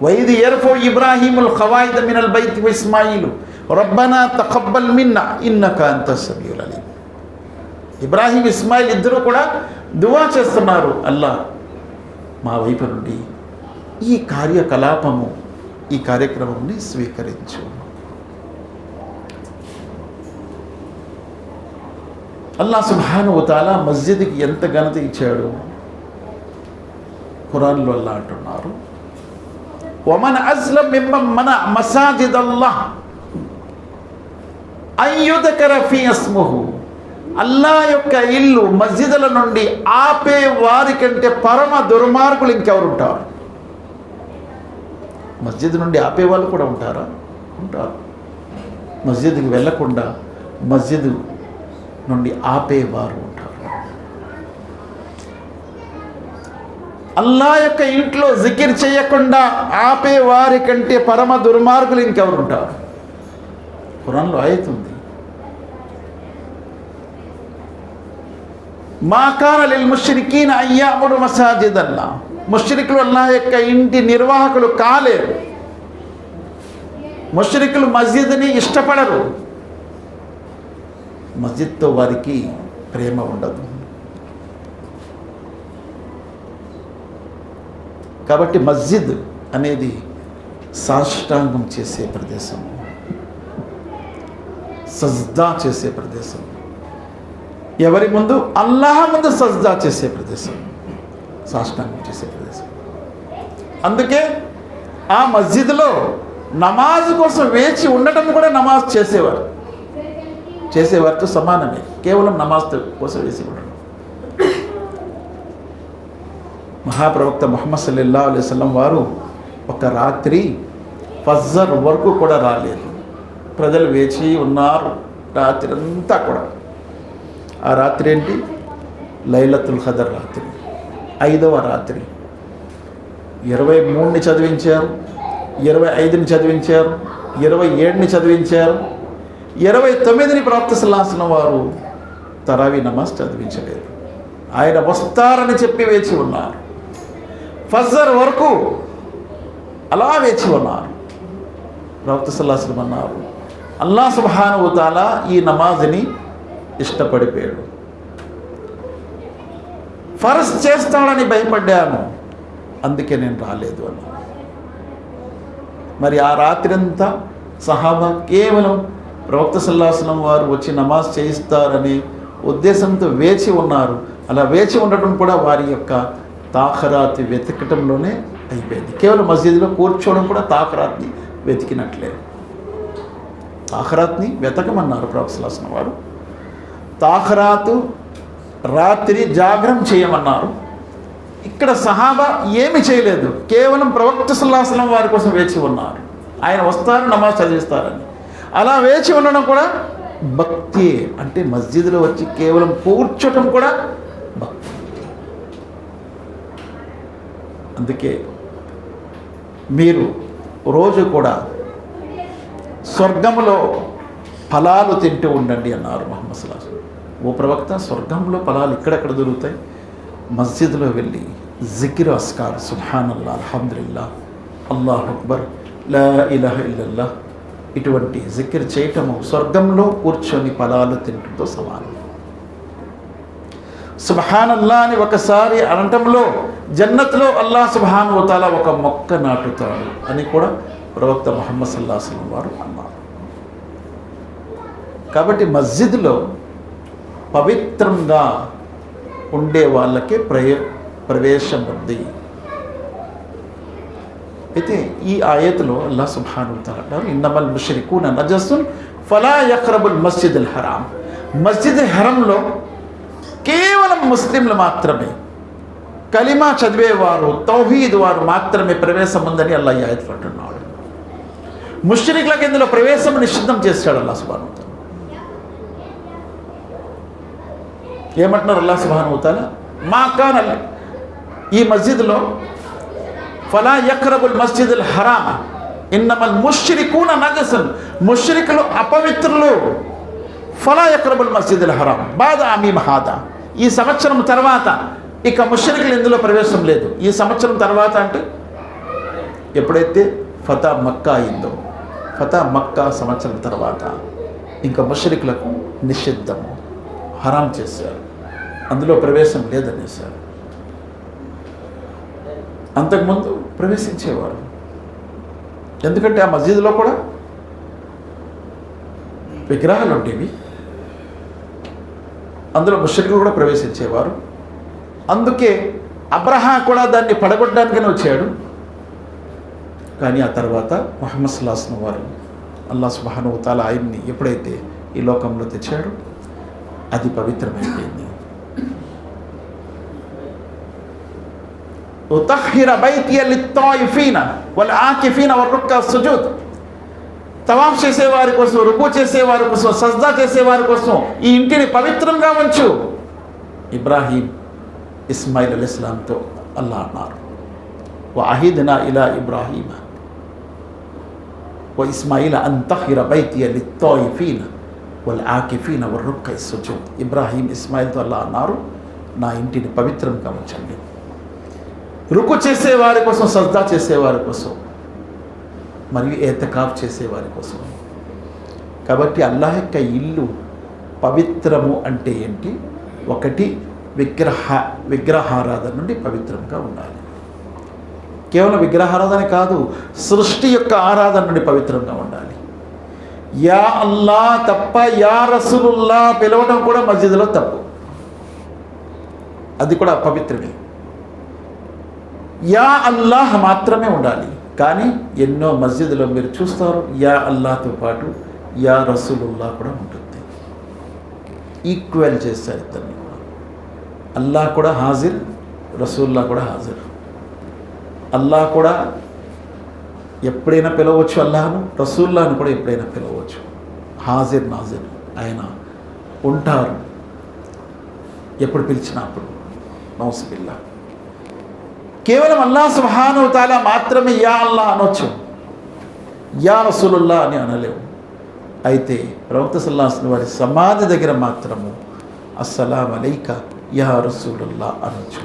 వైద్ యర్ఫౌ ఇబ్రాహీముల్ ఖవాయిద మినల్ బైతి వ ఇస్మాయిలు రబ్బనా తఖబ్బల్ మిన్నా ఇన్నక అంతస్ సమీఉల్ అలీం. ఇబ్రాహీం, ఇస్మాయిల్ ఇద్దరు కూడా దువా చేస్తున్నారు, అల్లాహ్ మా వైపు నుండి ఈ కార్యక్రమంని స్వీకరించు. అల్లాహ్ సుబ్హానహు వ తఆలా మస్జిద్కి ఎంత ఘనత ఇచ్చాడు. ఖురాన్లో అల్లాహ్ అంటున్నారు, వమన్ అజ్లమ్ మిమ్మన్ మనఅ మసాజిదల్లాహ్ అన్ యుذకర ఫీ ఇస్ముహు. అల్లాహ్ యొక్క ఇల్లు మస్జిదుల నుండి ఆపే వారి కంటే పరమ దుర్మార్గులు ఇంకెవరుంటారు? మస్జిద్ నుండి ఆపే వాళ్ళు కూడా ఉంటారా? ఉంటారు. మస్జిద్కి వెళ్ళకుండా మస్జిద్ నుండి ఆపేవారు ఉంటారు. అల్లాహ్ యొక్క ఇంట్లో జికిర్ చేయకుండా ఆపే వారి కంటే పరమ దుర్మార్గులు ఇంకెవరు ఉంటారు? ఖురాన్లో ఆయత్ ఉంది, మా కాన లిల్ ముష్రికీన అన్ యఅబుదు మసాజిదల్లాహ్. ముష్రికులు అల్లాహ్ యొక్క ఇంటి నిర్వాహకులు కాలేరు. ముష్రికులు మస్జిద్ని ఇష్టపడరు. మస్జిద్తో వారికి ప్రేమ ఉండదు. కాబట్టి మస్జిద్ అనేది సాష్టాంగం చేసే ప్రదేశం, సజ్దా చేసే ప్రదేశం, ఎవరి ముందు? అల్లాహ్ ముందు సజ్దా చేసే ప్రదేశం, సాష్టాంగం చేసే ప్రదేశం. అందుకే ఆ మస్జిద్లో నమాజ్ కోసం వేచి ఉండటం కూడా నమాజ్ చేసేవారితో సమానమే. కేవలం నమాజ్ కోసం వేసి ఉండడం. మహాప్రవక్త ముహమ్మద్ సల్లల్లాహు అలైహి వసల్లం వారు ఒక రాత్రి ఫజ్ర్ వరకు కూడా రాలేదు. ప్రజలు వేచి ఉన్నారు రాత్రి అంతా కూడా. ఆ రాత్రి ఏంటి? లైలతుల్ ఖదర్ రాత్రి, 5వ రాత్రి. 23ని చదివించారు, 25ని చదివించారు, 27ని చదివించారు, 29ని ప్రవక్త సల్లల్లాహు అలైహి వసల్లం వారు తరావీ నమాజ్ చదివించలేదు. ఆయన వస్తారని చెప్పి వేచి ఉన్నారు. ఫజ్ర్ వరకు అలా వేచి ఉన్నారు. ప్రవక్త సల్లల్లాహు అలైహి వసల్లం అన్నారు, అల్లాహ్ సుబ్హానహు వ తఆలా ఈ నమాజ్ని ఇష్టపడిపోయాడు. ఫర్జ్ చేస్తాడని భయపడ్డాను, అందుకే నేను రాలేదు అన్నా. మరి ఆ రాత్రంతా సహాబా కేవలం ప్రవక్త సల్లల్లాహు అలైహి వసల్లం వారు వచ్చి నమాజ్ చేయిస్తారనే ఉద్దేశంతో వేచి ఉన్నారు. అలా వేచి ఉండటం కూడా వారి యొక్క తాఖరాత్ వెతకటంలోనే అయిపోయింది. కేవలం మస్జిద్లో కూర్చోవడం కూడా తాఖరాత్ని వెతికినట్లే. తాఖరాత్ని వెతకమన్నారు ప్రవక్త సల్లల్లాహు అలైహి వసల్లం వారు. తాఖరాతు రాత్రి జాగ్రం చేయమన్నారు. ఇక్కడ సహాబా ఏమి చేయలేదు, కేవలం ప్రవక్త సల్లల్లాహు అలైహి వసల్లం వారి కోసం వేచి ఉన్నారు. ఆయన వస్తారు, నమాజ్ చదివిస్తారని. అలా వేచి ఉండడం కూడా భక్తి. అంటే మస్జిద్లో వచ్చి కేవలం కూర్చోటం కూడా భక్తి. అందుకే మీరు రోజు కూడా స్వర్గంలో ఫలాలు తింటూ ఉండండి అన్నారు ముహమ్మద్ సల్లల్లాహు అలైహి వసల్లం. ఓ ప్రవక్త, స్వర్గంలో ఫలాలు ఇక్కడెక్కడ దొరుకుతాయి? మస్జిద్లో వెళ్ళి జికిర్, అస్కార్, సుబ్హానల్లాహ్, అల్హమ్దులిల్లాహ్, అల్లాహు అక్బర్, లా ఇలాహ ఇల్లల్లాహ్, ఇటువంటి జికిర్ చేయటము స్వర్గంలో కూర్చొని ఫలాలు తింటంతో సమానం. సుబ్హానల్లాహ్ అని ఒకసారి అనటంలో జన్నత్లో అల్లాహ్ సుబ్హానహు వ తఆలా ఒక మొక్క నాటుతాడు అని కూడా ప్రవక్త ముహమ్మద్ సల్లల్లాహు అలైహి వసల్లం వారు అన్నారు. కాబట్టి మస్జిద్లో పవిత్రంగా ఉండే వాళ్ళకే ప్రవేశం ఉంది. అయితే ఈ ఆయతలో అల్లాహ్ సుబ్హానహు వ తఆలా అంటారు, ఇన్నమల్ ముష్రికూన నజసున్ ఫలా యఖ్రబుల్ మస్జిదుల్ హరాం. మస్జిద్ హరంలో కేవలం ముస్లింలు మాత్రమే, కలిమా చదివేవారు, తౌహీద్ వారు మాత్రమే ప్రవేశం ఉందని అల్లాహ్ ఈ ఆయతలో అంటున్నాడు. ముష్రికులకు ఇందులో ప్రవేశం నిషిద్ధం చేశాడు అల్లాహ్ సుబ్హానహు వ తఆలా. ఏమంటున్నారు అల్లాహ్ సుబ్హానహు వ తఆలా? మా కాన, ఈ మస్జిద్లో ఫలా యఖ్రబుల్ మస్జిదుల్ హరామ్ ఇన్నమల్ ముష్రికూన నజసున్, ముష్రికులు అపవిత్రులు. ఫలా యఖ్రబుల్ మస్జిదుల్ హరామ్ బాద ఆమీమ్ హాదా, ఈ సంవత్సరం తర్వాత ఇక ముష్రికులు ఇందులో ప్రవేశం లేదు. ఈ సంవత్సరం తర్వాత అంటే ఎప్పుడైతే ఫతా మక్కా అయిందో, ఫతా మక్కా సంవత్సరం తర్వాత ఇంకా ముష్రికులకు నిషిద్ధము, హరాం చేశారు, అందులో ప్రవేశం లేదనేశారు. అంతకుముందు ప్రవేశించేవారు. ఎందుకంటే ఆ మస్జిద్లో కూడా విగ్రహాలు ఉండేవి. అందులో ముష్రికులు కూడా ప్రవేశించేవారు. అందుకే అబ్రహా కూడా దాన్ని పడగొట్టడానికనే వచ్చాడు. కానీ ఆ తర్వాత ముహమ్మద్ సల్లల్లాహు అలైహి వసల్లం వారు అల్లాహ్ సుబ్హానహు వ తఆలా ఆయన్ని ఎప్పుడైతే ఈ లోకంలో తెచ్చాడో అది పవిత్రమైపోయింది. ఉతహిర బైతియ లిత్తాయిఫీన వల్ ఆకిఫీన వర్-రుక్కా సుజూద్. తవాఫ్ చేసేవారి కోసం, రుకు చేసేవారి కోసం, సజ్దా చేసేవారి కోసం ఈ ఇంటిని పవిత్రంగా ఉంచు. ఇబ్రాహీం ఇస్మాయిల్ అలైహిస్సలాంతో అల్లాహ్ అన్నారు, వఅహిద్నా ఇలా ఇబ్రాహీమ వ ఇస్మాయిల అన్ తహిర బైతియ లిత్తాయిఫీన వల్ ఆకిఫీన వర్-రుక్కా సుజూద్. ఇబ్రాహీం ఇస్మాయిల్తో అల్లాహ్ అన్నారు, నా ఇంటిని పవిత్రంగా ఉంచండి, రుకు చేసేవారి కోసం, సజ్దా చేసేవారి కోసం, మరియు ఏతకాఫ్ చేసేవారి కోసం. కాబట్టి అల్లాహ్ యొక్క ఇల్లు పవిత్రము అంటే ఏంటి? ఒకటి, విగ్రహారాధన నుండి పవిత్రంగా ఉండాలి. కేవలం విగ్రహారాధన కాదు, సృష్టి యొక్క ఆరాధన నుండి పవిత్రంగా ఉండాలి. యా అల్లా తప్ప యా రసూలుల్లా పిలవడం కూడా మస్జిద్లో తప్పు, అది కూడా అపవిత్రమే. యా అల్లాహ్ మాత్రమే ఉండాలి. కానీ ఎన్నో మస్జిద్లో మీరు చూస్తారు యా అల్లాహ్తో పాటు యా రసూలుల్లా కూడా ఉంటుంది. ఈక్వల్ చేస్తారు ఇద్దరిని కూడా. అల్లాహ్ కూడా హాజిర్, రసూలుల్లా కూడా హాజిర్. అల్లాహ్ కూడా ఎప్పుడైనా పిలవచ్చు అల్లాహ్ను, రసూలుల్లాహ్ను కూడా ఎప్పుడైనా పిలవచ్చు. హాజిర్ నాజిర్, ఆయన ఉంటారు ఎప్పుడు పిలిచినప్పుడు. నౌసుబిల్లా. కేవలం అల్లాహ్ సుబ్హానహు వ తఆలా మాత్రమే యా అల్లాహ్ అనొచ్చు, యా రసూలుల్లాహ్ అని అనలేము. అయితే ప్రవక్త సల్లల్లాహు అలైహి వసల్లం వారి సమాధి దగ్గర మాత్రము అస్సలాము అలైక యా రసూలుల్లాహ్ అనొచ్చు.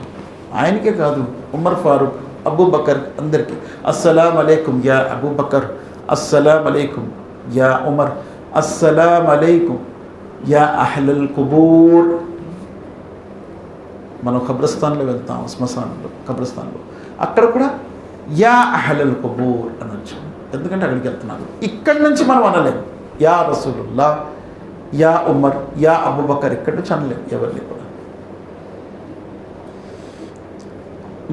ఆయనకే కాదు, ఉమర్ ఫారూక్, అబూబకర్, అందరికీ అస్సలాము అలైకుం యా అబూబకర్, అస్సలాము అలైకుం యా ఉమర్, అస్సలాము అలైకుం యా అహ్లల్ కుబూర్. మనం ఖబ్రస్థాన్లో వెళ్తాం, శ్మశానంలో, ఖబ్రస్థాన్లో, అక్కడ కూడా యా అహ్లల్ కుబూర్ అనొచ్చు. ఎందుకంటే అక్కడికి వెళ్తున్నారు. ఇక్కడి నుంచి మనం అనలేము యా రసూలుల్లా, యా ఉమర్, యా అబూబకర్, ఇక్కడి నుంచి అనలేము ఎవరిని కూడా.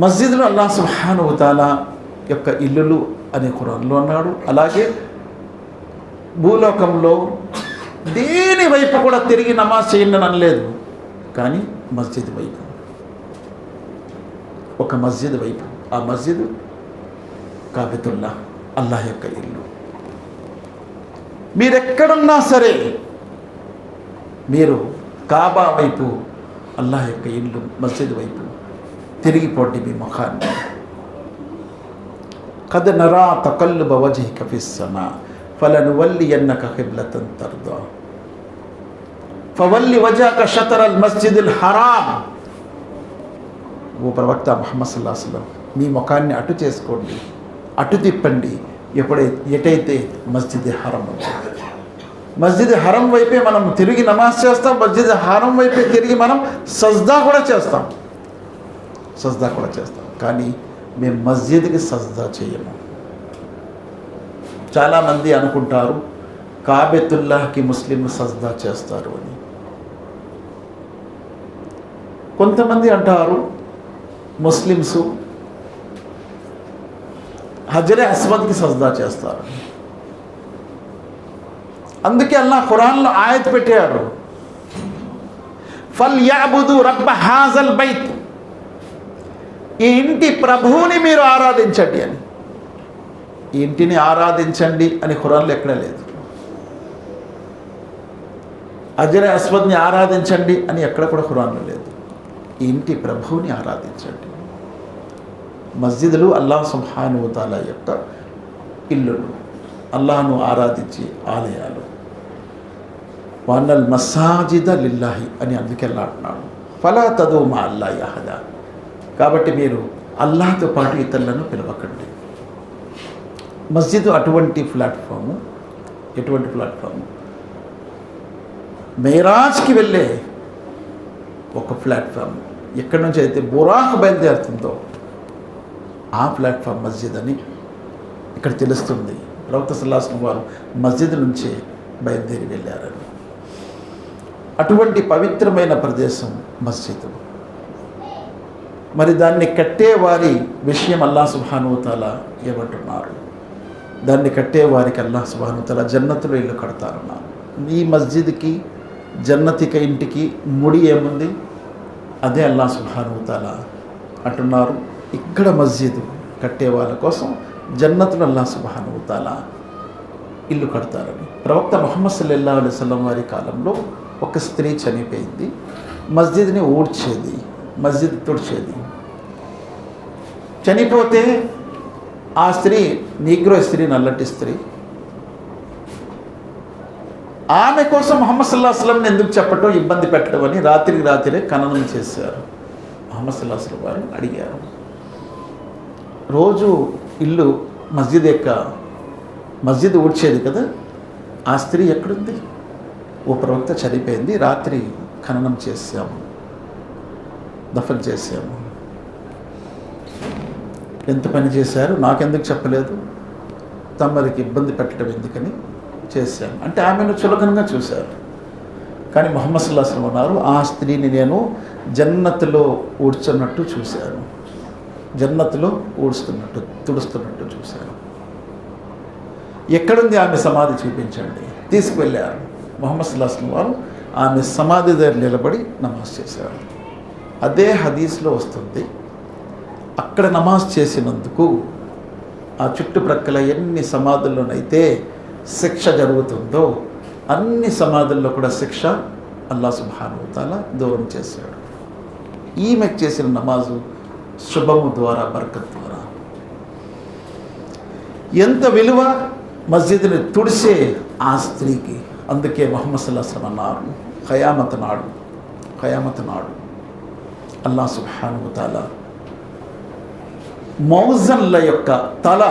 మస్జిద్లో అల్లాహ్ సుబ్హానహు వ తఆలా యొక్క ఇల్లులు అనే ఖురాన్లో అన్నాడు. అలాగే భూలోకంలో దేని వైపు కూడా తిరిగి నమాజ్ చేయండి అని అనలేదు. కానీ మస్జిద్ వైపు, ఒక మస్జిద్ వైపు, ఆ మస్జిద్ కాబతుల్లా, అల్లాహ్ యొక్క ఇల్లు. మీరెక్కడున్నా సరే మీరు కాబా వైపు, అల్లాహ్ యొక్క ఇల్లు మస్జిద్ వైపు తిరిగిపోండి మీ ముఖాన్ని. ఖద్ నరా తకల్లుబ వజ్హిక ఫిస్ సమా ఫలనువల్లియన్నక కిబ్లతన్ తర్దా ఫవల్లి వజహక షతరల్ మస్జిదిల్ హరామ్. ఓ ప్రవక్త ముహమ్మద్ సల్లల్లాహు అలైహి వసల్లం, మీ ముఖాన్ని అటు చేసుకోండి, అటు తిప్పండి ఎటైతే మస్జిద్ హరం ఉంటుంది. మస్జిద్ హరం వైపే మనం తిరిగి నమాజ్ చేస్తాం, మస్జిద్ హరం వైపే తిరిగి మనం సజ్దా కూడా చేస్తాం, కానీ మేము మస్జిద్కి సజ్దా చేయము. చాలామంది అనుకుంటారు కాబతుల్లాహ్కి ముస్లింలు సజ్దా చేస్తారు అని. కొంతమంది అంటారు ముస్లిమ్స్ హజరే అస్వద్కి సజ్దా చేస్తారు. అందుకే అల్లాహ్ ఖురాన్లో ఆయత్ పెట్టాడు, ఫల్ యఅబుదు రబ్బ హాజల్ బైత్, ఈ ఇంటి ప్రభువుని మీరు ఆరాధించండి అని. ఈ ఇంటిని ఆరాధించండి అని ఖురాన్లో ఎక్కడా లేదు. హజరే అస్వద్ని ఆరాధించండి అని ఎక్కడ కూడా ఖురాన్లో లేదు. ఈ ఇంటి ప్రభువుని ఆరాధించండి. మస్జిదులు అల్లాహ్ సుబ్హానహు వ తఆలా యొక్క ఇల్లులు, అల్లాహ్ను ఆరాధించి ఆలయాలు. వన్నల్ మసాజిద లిల్లాహి అని అందుకే అల్లాహ్ అంటున్నాడు, ఫలా తదూ మా అల్లాహి అహదా. కాబట్టి మీరు అల్లాహ్తో పాటు ఇతరులను పిలవకండి. మస్జిద్ అటువంటి ప్లాట్ఫాము, ఎటువంటి ప్లాట్ఫాము? మేరాజ్కి వెళ్ళే ఒక ప్లాట్ఫామ్. ఎక్కడి నుంచి అయితే బురాక్ బయలుదేరుతుందో ఆ ప్లాట్ఫామ్ మస్జిద్ అని ఇక్కడ తెలుస్తుంది. ప్రవక్త సల్లల్లాహు అలైహి వసల్లం వారు మస్జిద్ నుంచే బయలుదేరి వెళ్ళారని. అటువంటి పవిత్రమైన ప్రదేశం మస్జిద్. మరి దాన్ని కట్టేవారి విషయం అల్లాహ్ సుబ్హానహు వ తఆలా ఏమంటున్నారు? దాన్ని కట్టేవారికి అల్లాహ్ సుబ్హానహు వ తఆలా జన్నతులో ఇల్లు కడతారన్నారు. ఈ మస్జిద్కి జన్నతిక ఇంటికి ముడి ఏముంది? అదే అల్లాహ్ సుబ్హానహు వ తఆలా అంటున్నారు, ఇక్కడ మస్జిద్ కట్టే వాళ్ళ కోసం జన్నతులు అల్లాహ్ సుబ్హానహు వ తఆలా ఇల్లు కడతారని. ప్రవక్త ముహమ్మద్ సల్లల్లాహు అలైహి వసల్లం వారి కాలంలో ఒక స్త్రీ చనిపోయింది. మస్జిద్ని ఊడ్చేది, మస్జిద్ తుడిచేది. చనిపోతే ఆ స్త్రీ నీగ్రో స్త్రీ, నల్లటి స్త్రీ, ఆమె కోసం ముహమ్మద్ సల్లల్లాహు అలైహి వసల్లం ఎందుకు చెప్పటం, ఇబ్బంది పెట్టడం అని రాత్రే ఖననం చేశారు. ముహమ్మద్ సల్లల్లాహు అలైహి వసల్లం వారు అడిగారు, రోజు ఇల్లు మస్జిద్ ఊడ్చేది కదా, ఆ స్త్రీ ఎక్కడుంది? ఓ ప్రవక్త చనిపోయింది, రాత్రి ఖననం చేసాము, దఫన్ చేసాము. ఎంత పని చేశారు, నాకెందుకు చెప్పలేదు, తమరికి ఇబ్బంది పెట్టడం ఎందుకని చేశాను అంటే ఆమెను చులకనగా చూశారు. కానీ ముహమ్మద్ సల్లల్లాహు అలైహి వసల్లం అన్నారు, ఆ స్త్రీని నేను జన్నతులో ఊడ్చున్నట్టు చూశాను, జన్నతులో ఊడుస్తున్నట్టు తుడుస్తున్నట్టు చూశాను. ఎక్కడుంది ఆమె సమాధి చూపించండి. తీసుకువెళ్ళారు. ముహమ్మద్ సల్లల్లాహు అలైహి వసల్లం వారు ఆమె సమాధి దగ్గర నిలబడి నమాజ్ చేశారు. అదే హదీస్లో వస్తుంది, అక్కడ నమాజ్ చేసినందుకు ఆ చుట్టుప్రక్కల ఎన్ని సమాధుల్లోనైతే శిక్ష జరుగుతుందో అన్ని సమాధుల్లో కూడా శిక్ష అల్లాహ్ సుబ్హానహు వ తఆలా దూరం చేశాడు. ఈమెకు చేసిన నమాజు శుభము ద్వారా, బర్కత్ ద్వారా. ఎంత విలువ మస్జిద్ని తుడిసే ఆ స్త్రీకి. అందుకే ముహమ్మద్ సల్లల్లాహు అలైహి వసల్లం అన్నారు, ఖయామత్ నాడు అల్లాహ్ సుబ్హానహు వ తఆలా మౌజన్ల యొక్క తల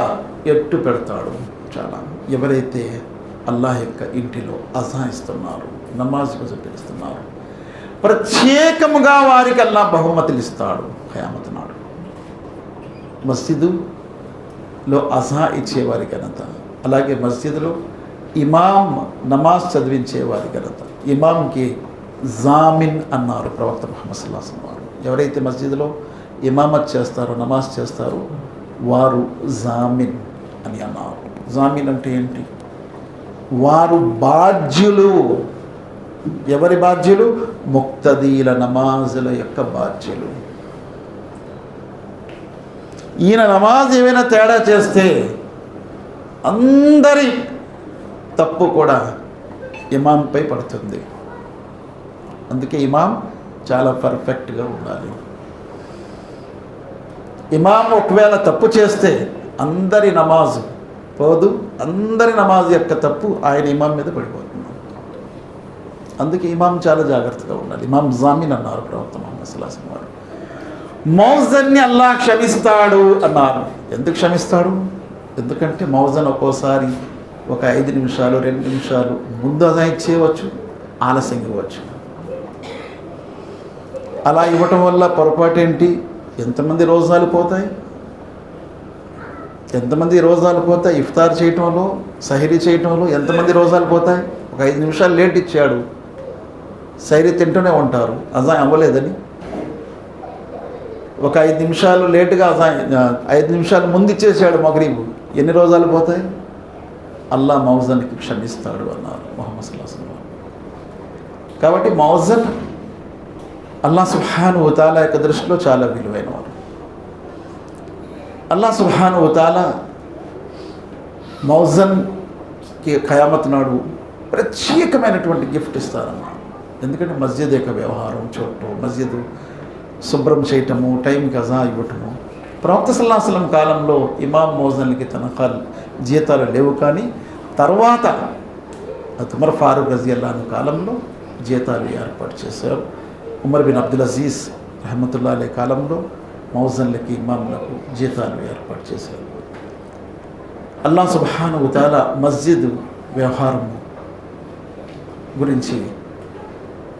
ఎట్టు పెడతాడు. చాలా ఎవరైతే అల్లాహ్ యొక్క ఇంటిలో అజాయిస్తున్నారు, నమాజ్ పిలుస్తున్నారు, ప్రత్యేకముగా వారికి అల్లాహ్ బహుమతులు ఇస్తాడు ఖయామత్ నాడు. మస్జిదులో అజా ఇచ్చేవారి ఘనత, అలాగే మస్జిద్లో ఇమాం నమాజ్ చదివించేవారి ఘనత. ఇమాంకి జామిన్ అన్నారు ప్రవక్త ముహమ్మద్ సల్లల్లాహు అలైహి వసల్లం వారు. ఎవరైతే మస్జిద్లో ఇమామత్ చేస్తారో, నమాజ్ చేస్తారో వారు జామిన్ అని అన్నారు. జామిన్ అంటే ఏంటి? వారు బాధ్యులు. ఎవరి బాధ్యులు? ముక్తదీల నమాజుల యొక్క బాధ్యులు. ఈయన నమాజ్ ఏమైనా తేడా చేస్తే అందరి తప్పు కూడా ఇమాంపై పడుతుంది. అందుకే ఇమాం చాలా పర్ఫెక్ట్గా ఉండాలి. ఇమాం ఒకవేళ తప్పు చేస్తే అందరి నమాజు పోదు, అందరి నమాజ్ యొక్క తప్పు ఆయన ఇమాం మీద పడిపోతుంది. అందుకే ఇమాం చాలా జాగ్రత్తగా ఉండాలి. ఇమాం జామిన్ అన్నారు ప్రవక్త ముహమ్మద్ సల్లల్లాహు అలైహి వసల్లం వారు. మౌజన్ని అల్లాహ్ క్షమిస్తాడు అన్నారు. ఎందుకు క్షమిస్తాడు? ఎందుకంటే మౌజన్ ఒక్కోసారి ఒక 5 నిమిషాలు 2 నిమిషాలు ముందు అదా ఇచ్చేయవచ్చు, ఆలస్యంగా ఇవ్వచ్చు. అలా ఇవ్వటం వల్ల పొరపాటు ఏంటి? ఎంతమంది రోజాలు పోతాయి, ఇఫ్తార్ చేయటంలో, సహరీ చేయటంలో ఎంతమంది రోజాలు పోతాయి? ఒక 5 నిమిషాలు లేట్ ఇచ్చాడు, సహరీ తింటూనే ఉంటారు అజా అవ్వలేదని. ఒక 5 నిమిషాలు లేటుగా అజా, 5 నిమిషాలు ముందు ఇచ్చేసాడు మగ్రిబ్, ఎన్ని రోజాలు పోతాయి? అల్లాహ్ మౌజన్కి క్షమిస్తాడు అన్నారు ముహమ్మద్ సల్లల్లాహు అలైహి వసల్లం. కాబట్టి మౌజన్ అల్లాహ్ సుబ్హానహు వ తఆలా యొక్క దృష్టిలో చాలా విలువైన వారు. అల్లాహ్ సుబ్హానహు వ తఆలా మౌజన్కి ఖయామత్ నాడు ప్రత్యేకమైనటువంటి గిఫ్ట్ ఇస్తారన్నారు. ఎందుకంటే మస్జిద్ యొక్క వ్యవహారం, చోటు, మస్జిద్ శుభ్రం చేయటము, టైంకి అజా ఇవ్వటము. ప్రవక్త సల్లల్లాహు అలైహి వసల్లం కాలంలో ఇమాం మౌజన్లకి తనఖాలు, జీతాలు లేవు. కానీ తర్వాత ఉమర్ ఫారూక్ రజియల్లాహు అన్హు కాలంలో జీతాలు ఏర్పాటు చేశారు. ఉమర్ బిన్ అబ్దుల్ అజీజ్ రహమతుల్లాహి అలైహి కాలంలో మౌజన్లకి, ఇమాంలకు జీతాలు ఏర్పాటు చేశారు. అల్లాహ్ సుబ్హానహు వ తఆలా మస్జిద్ వ్యవహారం గురించి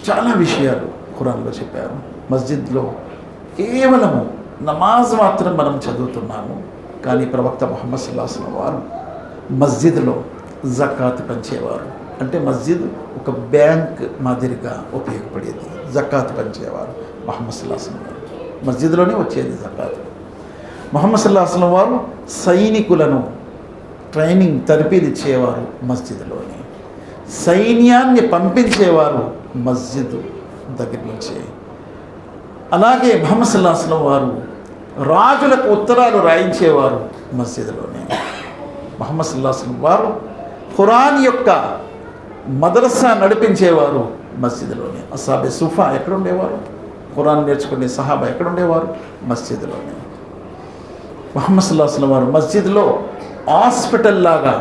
చాలా విషయాలు ఖురాన్లో చెప్పారు. మస్జిద్లో కేవలము నమాజ్ మాత్రం మనం చదువుతున్నాము, కానీ ప్రవక్త ముహమ్మద్ సల్లల్లాహు అలైహి వసల్లం వారు మస్జిద్లో జకాత్ పంచేవారు. అంటే మస్జిద్ ఒక బ్యాంక్ మాదిరిగా ఉపయోగపడేది. జకాత్ పంచేవారు ముహమ్మద్ సల్లల్లాహు అలైహి వసల్లం వారు. మస్జిద్లోనే వచ్చేది జకాత్. ముహమ్మద్ సల్లల్లాహు అలైహి వసల్లం వారు సైనికులను ట్రైనింగ్ తరబీదు ఇచ్చేవారు మస్జిద్లోనే. సైన్యాన్ని పంపించేవారు మస్జిద్ దగ్గర నుంచే. అలాగే ముహమ్మద్ సల్లల్లాహు అలైహి వసల్లం వారు రాజులకు ఉత్తరాలు రాయించేవారు మస్జిద్లోనే. ముహమ్మద్ సల్లల్లాహు అలైహి వసల్లం వారు ఖురాన్ యొక్క మదరసా నడిపించేవారు మస్జిద్లోనే. అస్హాబే సుఫా ఎక్కడ ఉండేవారు? ఖురాన్ నేర్చుకునే సహాబా ఎక్కడ ఉండేవారు? మస్జిద్లోనే. ముహమ్మద్ సల్లల్లాహు అలైహి వసల్లం వారు మస్జిద్లో హాస్పిటల్ లాగా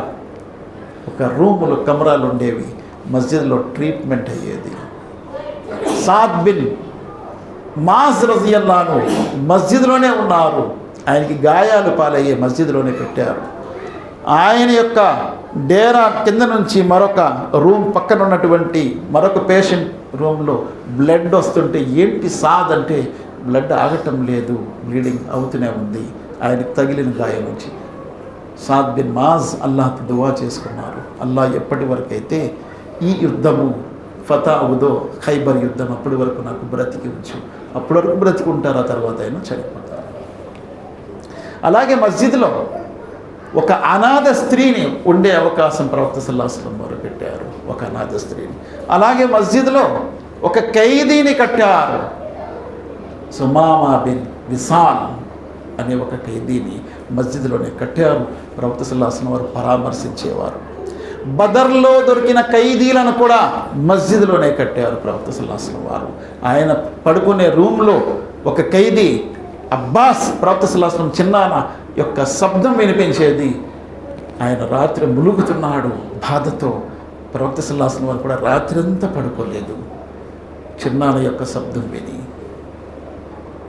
ఒక రూములు కమరాలు ఉండేవి. మస్జిద్లో ట్రీట్మెంట్ అయ్యేది. సాద్ బిన్ మాజ్ రజియల్లాహు అన్హు మస్జిద్లోనే ఉన్నారు. ఆయనకి గాయాలు పాలయ్యే మస్జిద్లోనే పెట్టారు. ఆయన యొక్క డేరా కింద నుంచి మరొక రూమ్ పక్కన ఉన్నటువంటి మరొక పేషెంట్ రూమ్లో బ్లడ్ వస్తుంటే, ఏంటి సాద్ అంటే బ్లడ్ ఆగటం లేదు, బ్లీడింగ్ అవుతూనే ఉంది ఆయనకు తగిలిన గాయం నుంచి. సాద్ బిన్ మాజ్ అల్లాహ్తో దువా చేసుకున్నారు, అల్లాహ్ ఎప్పటి వరకు అయితే ఈ యుద్ధము ఫతా అవుదో, ఖైబర్ యుద్ధం అప్పటి వరకు నాకు బ్రతికి ఉంచు. అప్పటి వరకు బ్రతికి ఉంటారు, ఆ తర్వాత అయినా చనిపోతారు. అలాగే మస్జిద్లో ఒక అనాథ స్త్రీని ఉండే అవకాశం ప్రవక్త సల్లల్లాహు అలైహి వసల్లం వారు పెట్టారు, ఒక అనాథ స్త్రీని. అలాగే మస్జిద్లో ఒక ఖైదీని కట్టారు. సుమామా బిన్ విసాల్ అనే ఒక ఖైదీని మస్జిద్లోనే కట్టారు. ప్రవక్త సల్లల్లాహు అలైహి వసల్లం వారు పరామర్శించేవారు. బదర్లో దొరికిన ఖైదీలను కూడా మస్జిద్లోనే కట్టారు ప్రవక్త సల్లల్లాహు అలైహి వసల్లం వారు. ఆయన పడుకునే రూమ్లో ఒక ఖైదీ అబ్బాస్ ప్రవక్త సల్లల్లాహు అలైహి వసల్లం చిన్నాన్న యొక్క శబ్దం వినిపించేది. ఆయన రాత్రి ములుగుతున్నాడు బాధతో. ప్రవక్త సల్లల్లాహు అలైహి వసల్లం వారు కూడా రాత్రి అంతా పడుకోలేదు చిన్నాన్న యొక్క శబ్దం విని.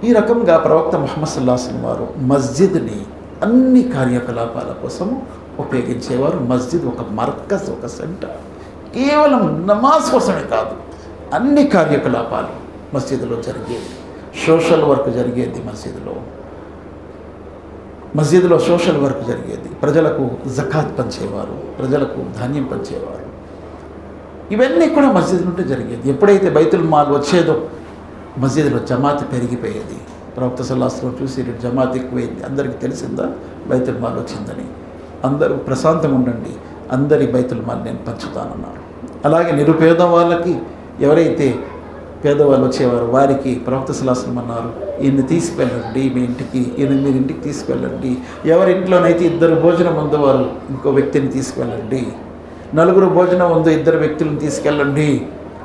ఈ రకంగా ప్రవక్త ముహమ్మద్ సల్లల్లాహు అలైహి వసల్లం వారు మస్జిద్ని అన్ని కార్యకలాపాల కోసం ఉపయోగించేవారు. మస్జిద్ ఒక మర్కజ్, ఒక సెంటర్. కేవలం నమాజ్ కోసమే కాదు, అన్ని కార్యకలాపాలు మస్జిద్లో జరిగేది. సోషల్ వర్క్ జరిగేది మస్జిద్లో సోషల్ వర్క్ జరిగేది. ప్రజలకు జకాత్ పంచేవారు, ప్రజలకు ధాన్యం పంచేవారు. ఇవన్నీ కూడా మస్జిద్ నుండి జరిగేది. ఎప్పుడైతే బైతుల్ మాల్ వచ్చేదో మస్జిద్లో జమాత్ పెరిగిపోయేది. ప్రవక్త సల్లల్లాహు అలైహి వసల్లం చూసి జమాత్ ఎక్కువైంది, అందరికీ తెలిసిందా బైతుల్ మాల్ వచ్చిందని, అందరూ ప్రశాంతంగా ఉండండి, అందరి బైతుల్ మాల్ నేను పంచుతానన్నారు. అలాగే నిరుపేద వాళ్ళకి, ఎవరైతే పేదవాళ్ళు వచ్చేవారు వారికి ప్రవక్త సల్లల్లాహు అలైహి వసల్లం అన్నారు, ఈయన్ని తీసుకువెళ్ళండి మీ ఇంటికి, ఈయన మీరు ఇంటికి తీసుకువెళ్ళండి. ఎవరి ఇంట్లోనైతే 2 భోజనం ఉందో వారు ఇంకో వ్యక్తిని తీసుకువెళ్ళండి. 4 భోజనం ఉందో 2 వ్యక్తులను తీసుకెళ్ళండి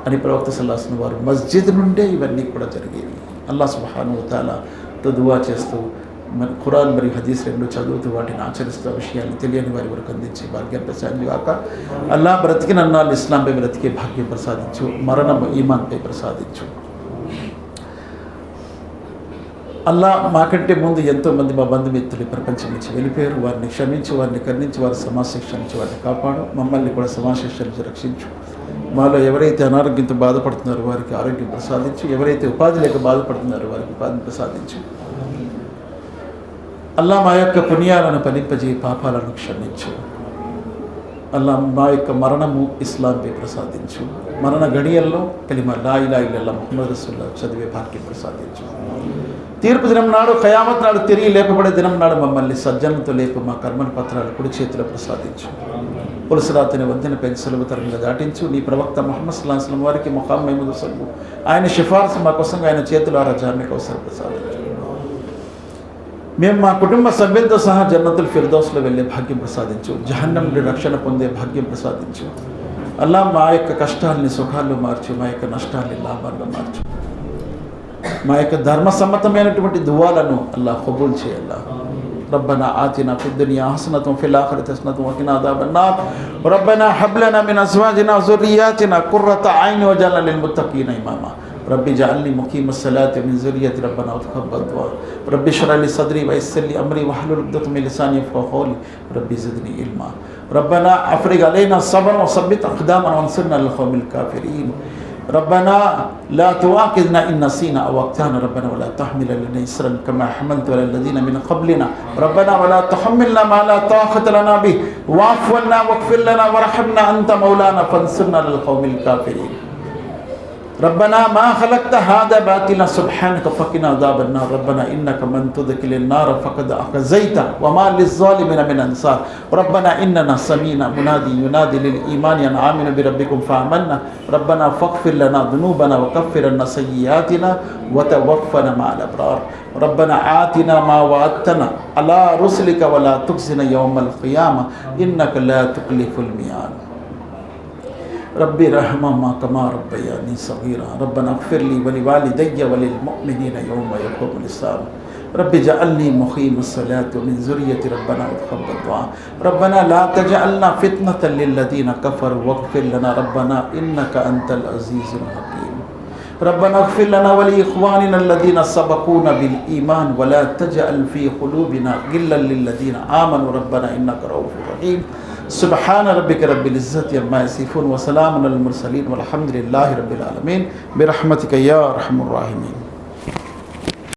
అని ప్రవక్త సల్లల్లాహు అలైహి వసల్లం వారు మస్జిద్ నుండే ఇవన్నీ కూడా జరిగేవి. అల్లాహ్ సుబ్హానహు వ తఆలాతో దువా చేస్తూ, మన ఖురాన్ మరియు హదీస్ రెండు చదువుతూ వాటిని ఆచరిస్తూ విషయాలు తెలియని వారి వరకు అందించే భాగ్యం ప్రసాదించు కాక. అల్లాహ్ బ్రతికినన్నాళ్ళు ఇస్లాంపై బ్రతికే భాగ్యం ప్రసాదించు, మరణం ఈమాన్పై ప్రసాదించు. అల్లాహ్ మాకంటే ముందు ఎంతోమంది మా బంధుమిత్రులు ప్రపంచం నుంచి వెళ్ళిపోయారు. వారిని క్షమించి, వారిని కరుణించి, వారి సమాశిక్ష నుంచి వారిని కాపాడు. మమ్మల్ని కూడా సమాశిక్ష నుంచి రక్షించు. మాలో ఎవరైతే అనారోగ్యంతో బాధపడుతున్నారో వారికి ఆరోగ్యం ప్రసాదించు. ఎవరైతే ఉపాధి లేక బాధపడుతున్నారో వారికి ఉపాధిని ప్రసాదించు. అల్లా మా యొక్క పుణ్యాలను ఫలింపజేయి, పాపాలను క్షమించు. అల్లా మా యొక్క మరణము ఇస్లాంపై ప్రసాదించు. మరణ గడియల్లో కలిమా లా ఇలాహా ఇల్లల్లాహ్ ముహమ్మద్ రసూలుల్లాహ్ చదివే భాగ్యం ప్రసాదించు. తీర్పు దినం నాడు, ఖయామత్ నాడు, తిరిగి లేపబడే దినం నాడు మమ్మల్ని సజ్జనులతో లేపు మా కర్మల పత్రాలు కుడి చేతిలో ప్రసాదించు. పులుసురాతిని వద్దన పెంచి సులభతరంగా దాటించు. నీ ప్రవక్త ముహమ్మద్ సల్లల్లాహు అలైహి వసల్లం వారికి ముఖామ్ మహమూద్ సల్లు ఆయన సిఫార్సు మా కోసం ఆయన చేతుల రజాన్ని అవసరం ప్రసాదించు. మేము మా కుటుంబ సభ్యులతో సహా జన్నతుల్ ఫిర్దౌస్లో వెళ్ళే భాగ్యం ప్రసాదించు. జహన్నం నుండి రక్షణ పొందే భాగ్యం ప్రసాదించు. అల్లా మా యొక్క కష్టాలని సుఖాల్లో మార్చు, మా యొక్క నష్టాలని లాభాల్లో మార్చు. మా యొక్క ధర్మసమ్మతమైనటువంటి దువాలను అల్లాహ్ కబూల్ చేయాలా. రబ్బనా ఆతినా ఫిద్ దునియా హసనతం ఫిల్ ఆఖిరతి హసనతం వకినా అదాబన్నార్. రబ్బనా హబ్ లనా మిన్ అజ్వాజినా ज़ुर्रिय्यातिना कुर्रता अय्न वजअलना लिलमुत्तक़ीना इमामा. रब्बी जअलनी मुक़ीमस सलाति मिन ज़ुर्रिय्यति रब्बना वतक़ब्बल दुआ. रब्बी इश्रह ली सदरी वयस्सिर ली अमरी वहलुल उक़दतम मिन लिसानी यफ़क़हू क़ौली. रब्बी ज़िदनी इल्मा. रब्बना अफ़रिग़ अलैना सब्रन वसब्बित अक़दामना वंसुरना अलल क़ौमिल काफ़िरीन. ربنا لا تؤاخذنا إن نسينا أو أخطأنا ربنا ولا تحمل علينا إصرا كما حملت على الذين من قبلنا ربنا ولا تحملنا ما لا طاقة لنا به واعف عنا واغفر لنا وارحمنا أنت مولانا فانصرنا على القوم الكافرين ربنا ما خلقت هذا باطلا سبحانك فقنا عذاب النار ربنا إنك من تدخل النار فقد أخزيته وما للظالمين من أنصار ربنا إننا سمعنا منادي ينادي للإيمان أن آمنوا بربكم فآمنا ربنا فاغفر لنا ذنوبنا وكفر عنا سيئاتنا وتوفنا مع الأبرار ربنا آتنا ما وعدتنا على رسلك ولا تخزنا يوم القيامة إنك لا تخلف الميعاد ربي رحمهما كما ربياني صغيرا ربنا اغفر لي ولوالدي وللمؤمنين يوم يقوم الحساب ربي اجعلني مقيم الصلاة ومن ذريتي ربنا وتقبل الدعاء ربنا لا تجعلنا فتنة للذين كفروا واغفر لنا ربنا إنك أنت العزيز الحكيم ربنا اغفر لنا ولإخواننا الذين سبقونا بالإيمان ولا تجعل في قلوبنا غلا للذين آمنوا ربنا إنك رؤوف رحيم سبحان ربك رب العزة عما يصفون وسلام على المرسلين والحمد لله رب العالمين برحمتك يا أرحم الراحمين